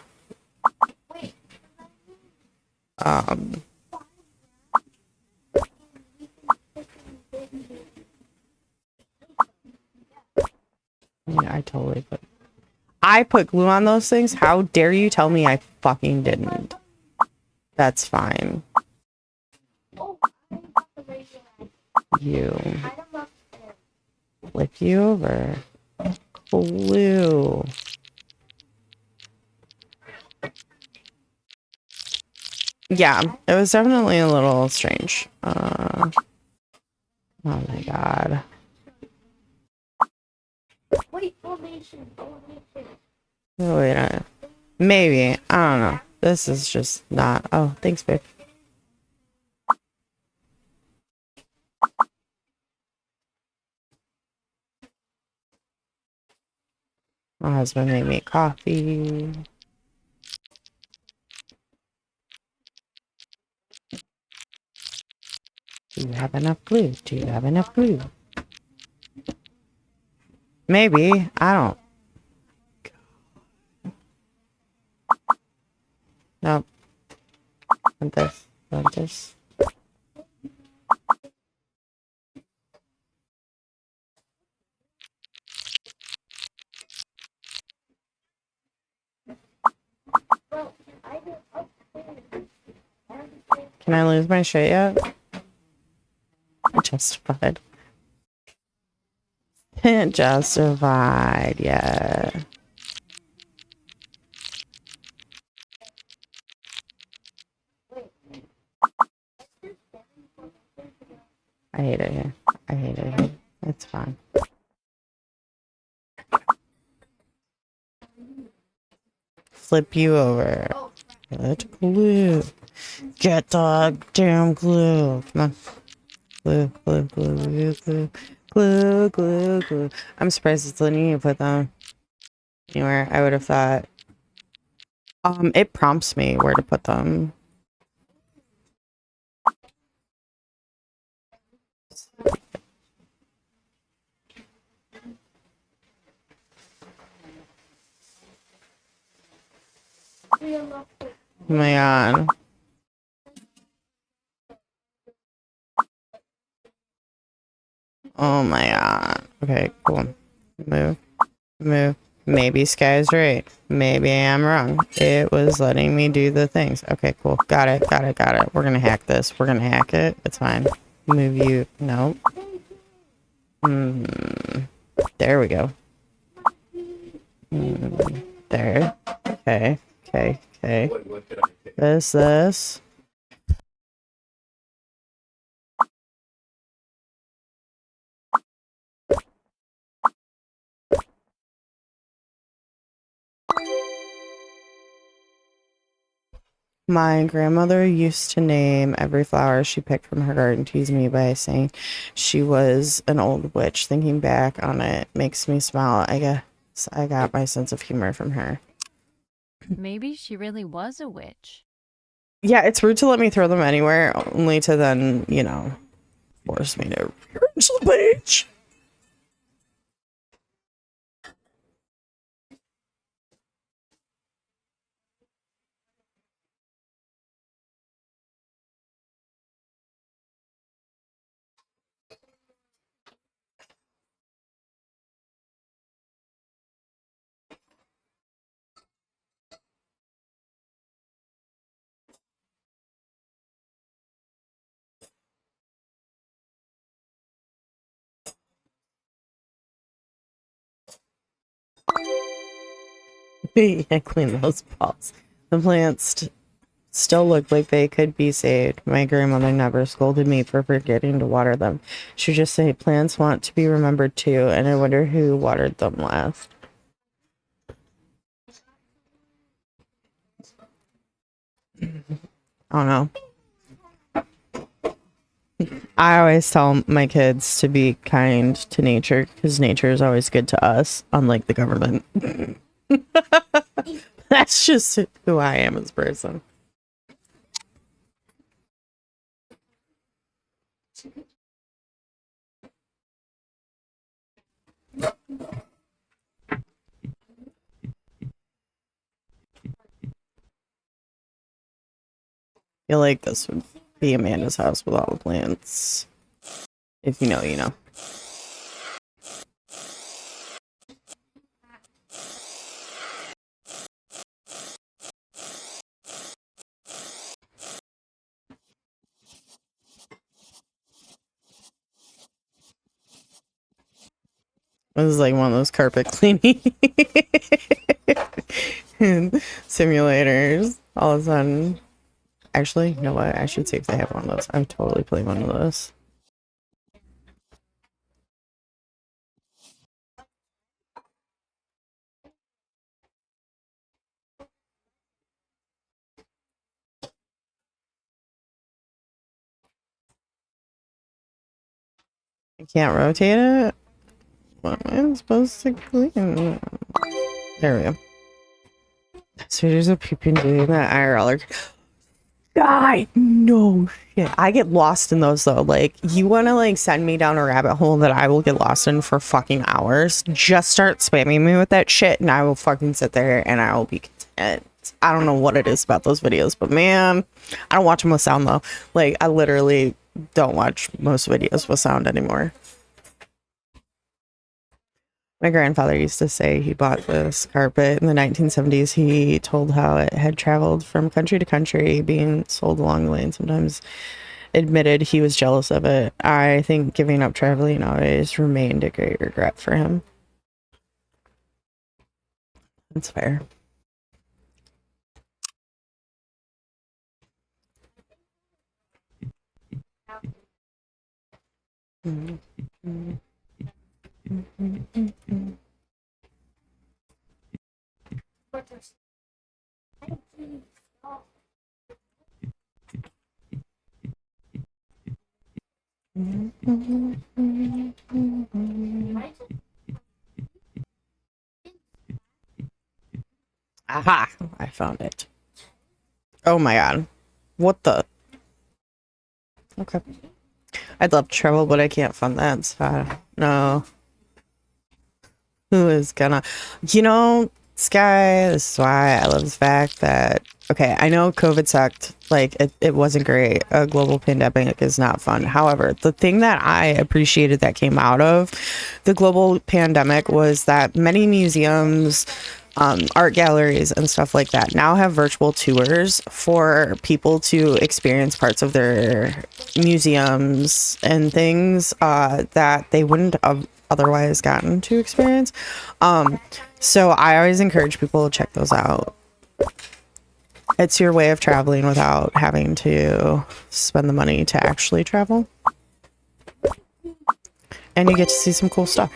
I put glue on those things. How dare you tell me I fucking didn't? That's fine. You flip you over. Glue. Yeah, it was definitely a little strange. Oh my god. Wait, formation, formation. Oh, wait, maybe. I don't know. This is just not. Oh, thanks, babe. My husband made me coffee. Do you have enough glue? Do you have enough glue? Maybe. I don't. Nope. Want this. Want this. Can I lose my shit yet? Justified. Justified, yeah. I hate it here. I hate it here. It's fine. Flip you over. Get glue. Get the damn glue. Come on. Glue, glue, glue, glue, glue, glue, glue, glue. I'm surprised it's letting you put them anywhere. I would have thought. It prompts me where to put them. Oh my god. Oh my god. Okay, cool. Move. Move. Maybe Sky's right. Maybe I'm wrong. It was letting me do the things. Okay, cool. Got it. Got it. Got it. We're gonna hack this. We're gonna hack it. It's fine. Move you. Nope. There we go. There. Okay. Okay. Okay. This. My grandmother used to name every flower she picked from her garden, tease me by saying she was an old witch. Thinking back on it makes me smile. I guess I got my sense of humor from her. Maybe she really was a witch. Yeah, it's rude to let me throw them anywhere, only to then, force me to rearrange the page. Yeah, clean those balls. The plants still look like they could be saved. My grandmother never scolded me for forgetting to water them. She would just say, plants want to be remembered too, and I wonder who watered them last. I don't know. I always tell my kids to be kind to nature because nature is always good to us, unlike the government. That's just who I am as a person. I feel like this would be Amanda's house with all the plants. If you know, you know. This is like one of those carpet cleaning simulators. All of a sudden. Actually, you know what? I should see if they have one of those. I would totally play one of those. I can't rotate it? What am I supposed to clean? There we go. So there's a peeping doing that IRL. God, no shit. I get lost in those though. Like, you want to like send me down a rabbit hole that I will get lost in for fucking hours. Just start spamming me with that shit and I will fucking sit there and I will be content. I don't know what it is about those videos, but man, I don't watch them with sound though. Like, I literally don't watch most videos with sound anymore. My grandfather used to say he bought this carpet in the 1970s. He told how it had traveled from country to country, being sold along the way, and sometimes admitted he was jealous of it. I think giving up traveling always remained a great regret for him. That's fair. Mm-hmm. Aha! I found it. Oh my god. What the? Okay. I'd love to travel, but I can't fund that, so no. Who is gonna... You know, Sky, this is why I love the fact that... Okay, I know COVID sucked. Like, it wasn't great. A global pandemic is not fun. However, the thing that I appreciated that came out of the global pandemic was that many museums, art galleries and stuff like that now have virtual tours for people to experience parts of their museums and things that they wouldn't have otherwise gotten to experience. So I always encourage people to check those out. It's your way of traveling without having to spend the money to actually travel. And you get to see some cool stuff.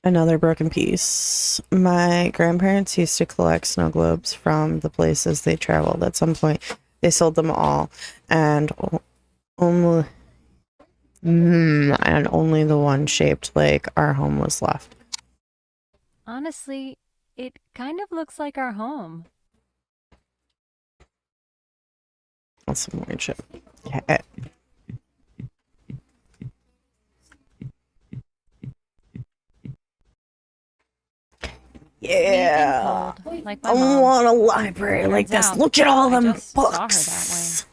Another broken piece. My grandparents used to collect snow globes from the places they traveled. At some point, they sold them all, and only the one shaped like our home was left. Honestly, it kind of looks like our home. That's some weird shit. Yeah. Yeah. Cold, like I my mom. want a library like Turns this. out, Look at all I them just saw her that books.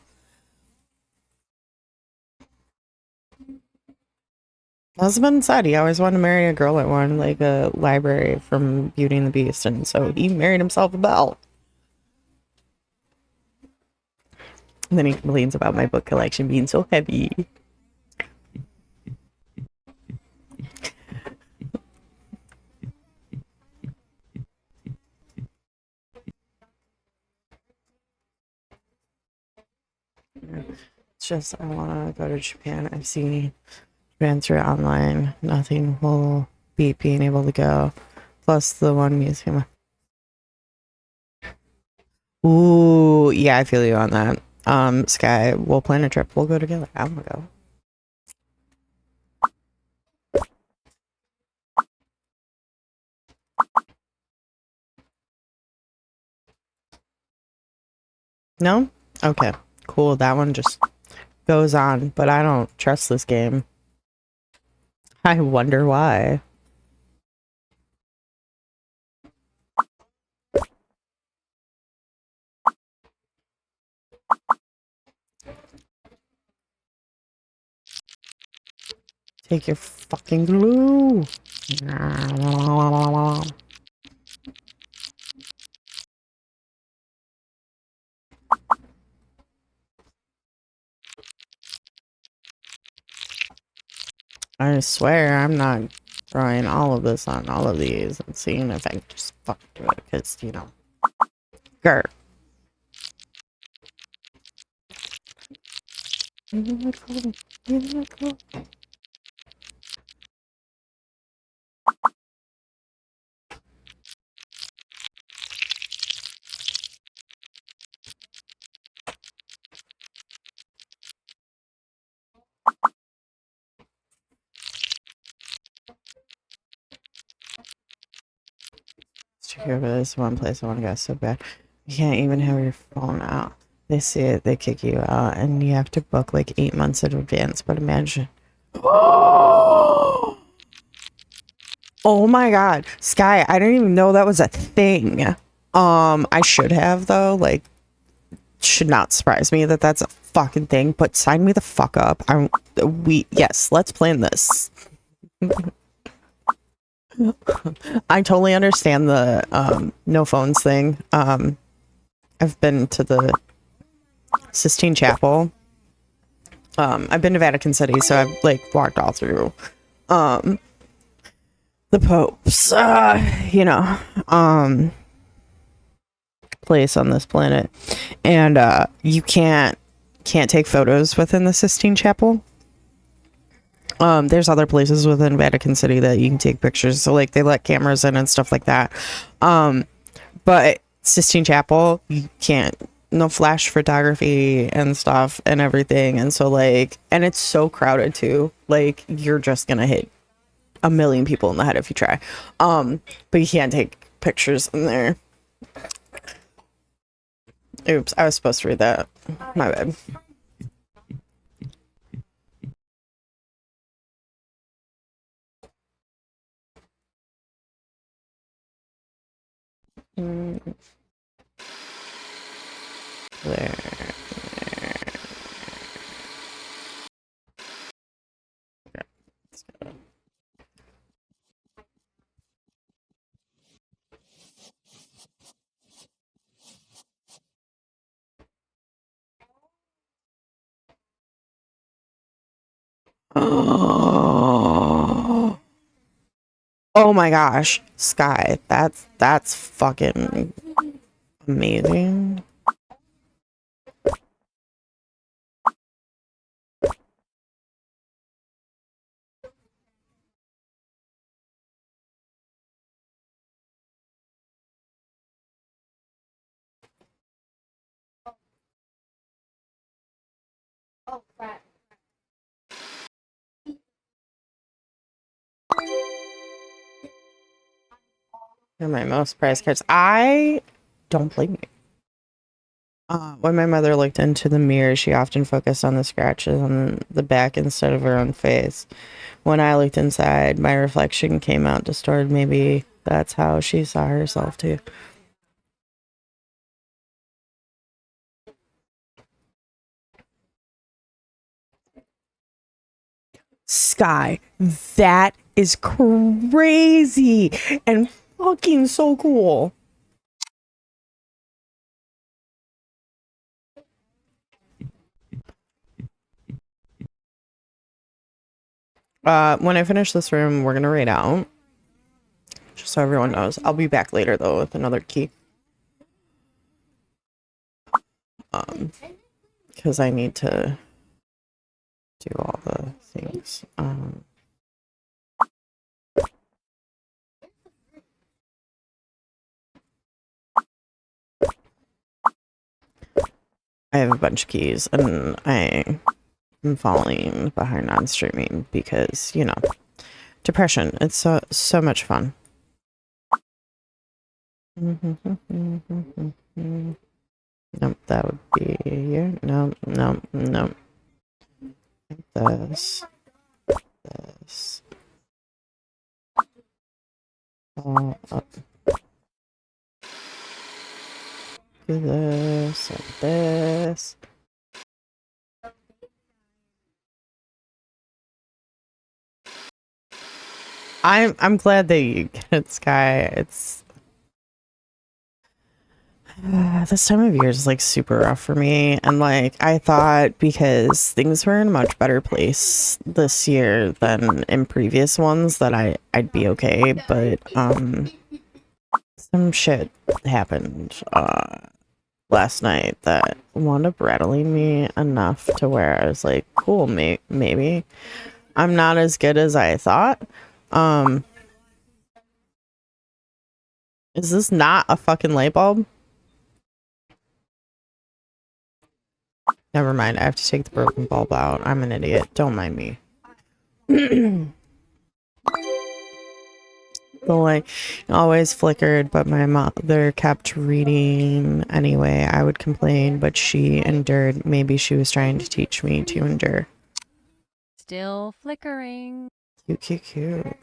Husband said he always wanted to marry a girl that wanted like a library from Beauty and the Beast, and so he married himself a belle. And then he complains about my book collection being so heavy. It's just I want to go to Japan. I've seen Japan through online. Nothing will beat being able to go. plus the one museum. Ooh, yeah, I feel you on that. Sky, we'll plan a trip. We'll go together. I wanna go. No? Okay, cool. That one just goes on, but I don't trust this game. I wonder why. Take your fucking glue. I swear I'm not throwing all of this on all of these and seeing if I can just fuck do it, because, you know. Grr. Let's check over this one place I want to go so bad. You can't even have your phone out. They see it, they kick you out, and you have to book like 8 months in advance. But imagine. Oh my god. Sky, I didn't even know that was a thing. I should have though. Like, should not surprise me that that's a fucking thing. But sign me the fuck up. Yes, let's plan this. I totally understand the no phones thing. I've been to the Sistine Chapel. I've been to Vatican City, so I've like walked all through the Pope's place on this planet. And you can't take photos within the Sistine Chapel. There's other places within Vatican City that you can take pictures, so like they let cameras in and stuff like that. But Sistine Chapel, you can't. No flash photography and stuff and everything. And so like, and it's so crowded too. Like, you're just gonna hit a million people in the head if you try. But you can't take pictures in there. Oops, I was supposed to read that. My bad. There. Oh. Oh my gosh, Sky, that's fucking amazing. Oh, crap. They're my most prized cards. I don't blame you. When my mother looked into the mirror, she often focused on the scratches on the back instead of her own face. When I looked inside, my reflection came out distorted. Maybe that's how she saw herself too. Sky, that is crazy and fucking so cool. When I finish this room, we're gonna raid out. Just so everyone knows. I'll be back later though with another key. Because I need to do all the things. I have a bunch of keys, and I am falling behind on streaming because, you know, depression. It's so much fun. Nope, that would be here. No. This. All up. Do this and this. I'm glad that you get it, Sky. It's this time of year is like super rough for me, and like I thought because things were in a much better place this year than in previous ones that I'd be okay, but some shit happened last night that wound up rattling me enough to where I was like, cool, maybe I'm not as good as I thought. Is this not a fucking light bulb? Never mind, I have to take the broken bulb out. I'm an idiot. Don't mind me. The light always flickered, but my mother kept reading anyway. I would complain, but she endured. Maybe she was trying to teach me to endure. Still flickering. Cute.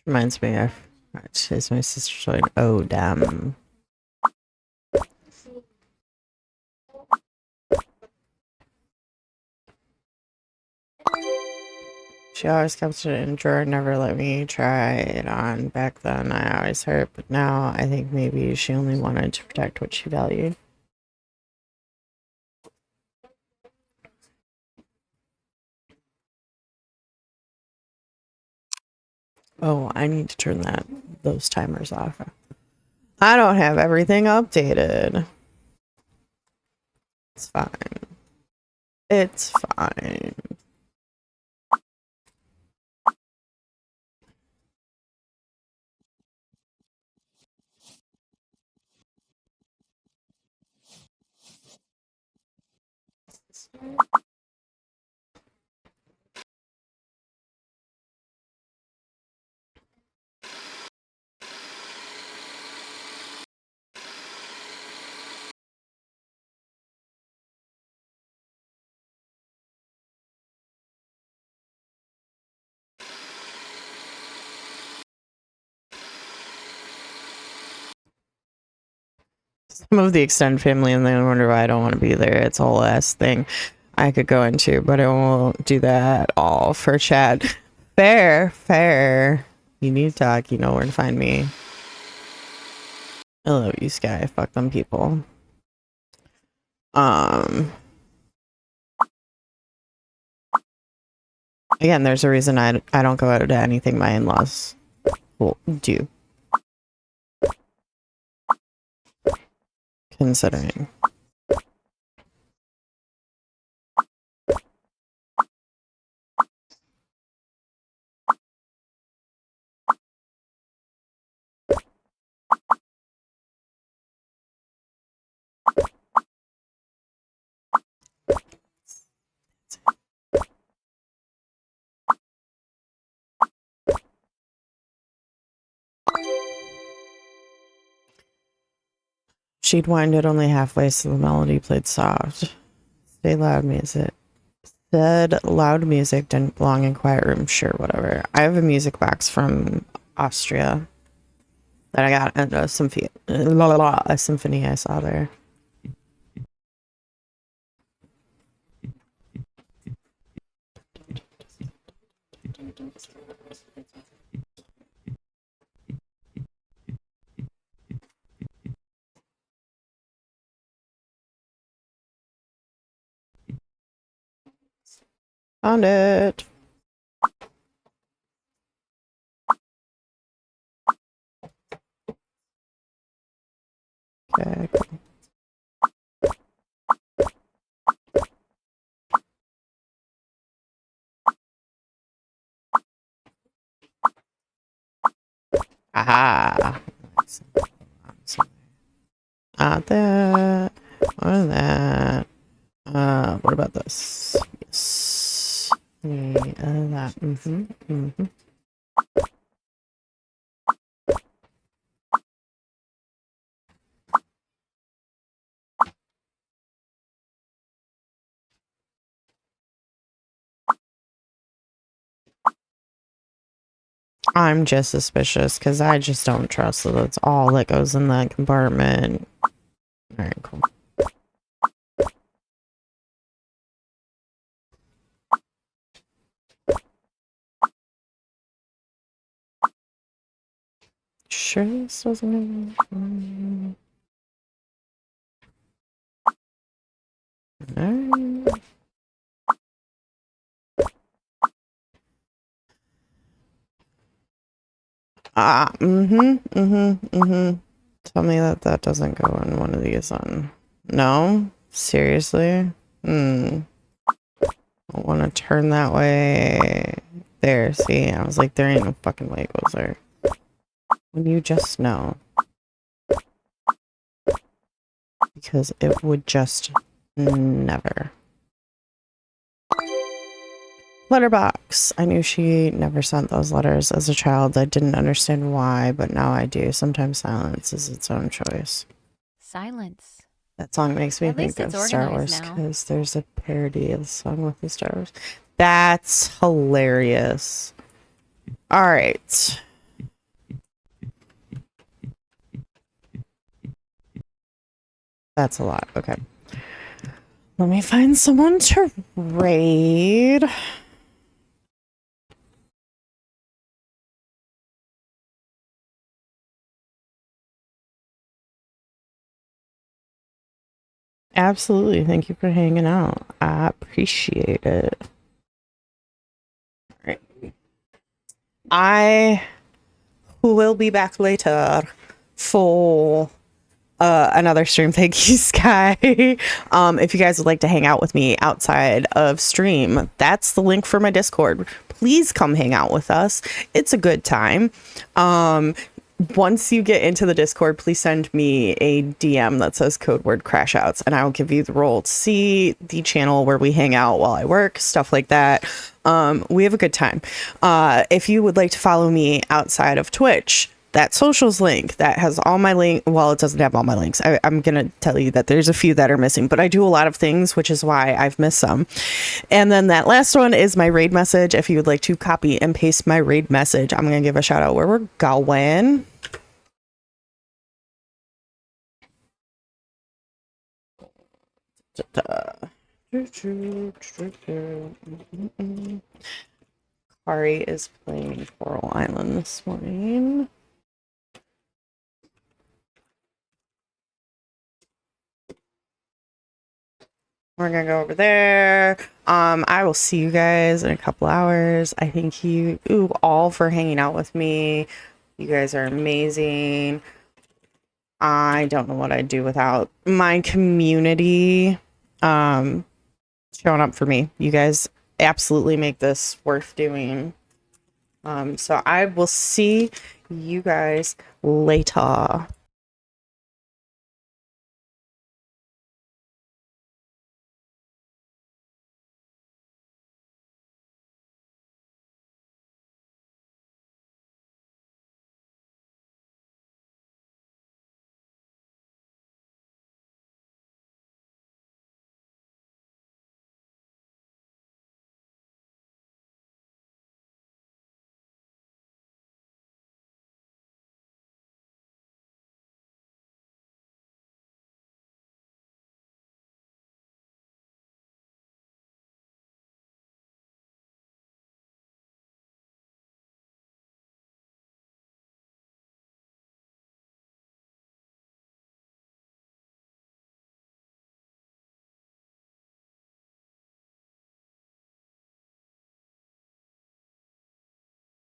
Reminds me of is my sister's going, oh damn. She always kept it in a drawer, never let me try it on. Back then I always hurt, but now I think maybe she only wanted to protect what she valued. Oh, I need to turn those timers off. I don't have everything updated. It's fine. It's fine. Some of the extended family, and then wonder why I don't want to be there. It's a whole ass thing I could go into, but I won't do that all for chat. Fair. You need to talk, you know where to find me. I love you, Sky. Fuck them people. Again, there's a reason I don't go out to anything my in-laws will do. Considering. She'd wind it only halfway so the melody played soft. Stay loud music. Said loud music didn't belong in quiet room. Sure, whatever. I have a music box from Austria. that I got at a symphony. A symphony I saw there. Found it. Okay, cool. Aha. Not that. Or that. What about this? Yes. That. I'm just suspicious because I just don't trust that it's all that goes in that compartment. Alright, cool. Sure this doesn't even... Alright. Tell me that that doesn't go in one of these on. No? Seriously? I want to turn that way. There, see? I was like, there ain't no fucking way it goes there. When you just know. Because it would just never. Letterbox. I knew she never sent those letters as a child. I didn't understand why, but now I do. Sometimes silence is its own choice. Silence. That song makes me At think least of it's Star Wars organized now. because there's a parody of the song with the Star Wars. That's hilarious. All right. That's a lot. Okay. Let me find someone to raid. Absolutely. Thank you for hanging out. I appreciate it. All right. I will be back later for another stream. Thank you, Sky. If you guys would like to hang out with me outside of stream, that's the link for my Discord. Please come hang out with us. It's a good time. Once you get into the Discord, please send me a DM that says code word crashouts, and I will give you the role to see the channel where we hang out while I work, stuff like that. We have a good time. If you would like to follow me outside of Twitch, that socials link that has all my link. Well, it doesn't have all my links. I'm gonna tell you that there's a few that are missing, but I do a lot of things, which is why I've missed some. And then that last one is my raid message. If you would like to copy and paste my raid message, I'm gonna give a shout out where we're going. Kari is playing Coral Island this morning. We're gonna go over there. I will see you guys in a couple hours. I thank you all for hanging out with me. You guys are amazing. I don't know what I'd do without my community showing up for me. You guys absolutely make this worth doing. So I will see you guys later.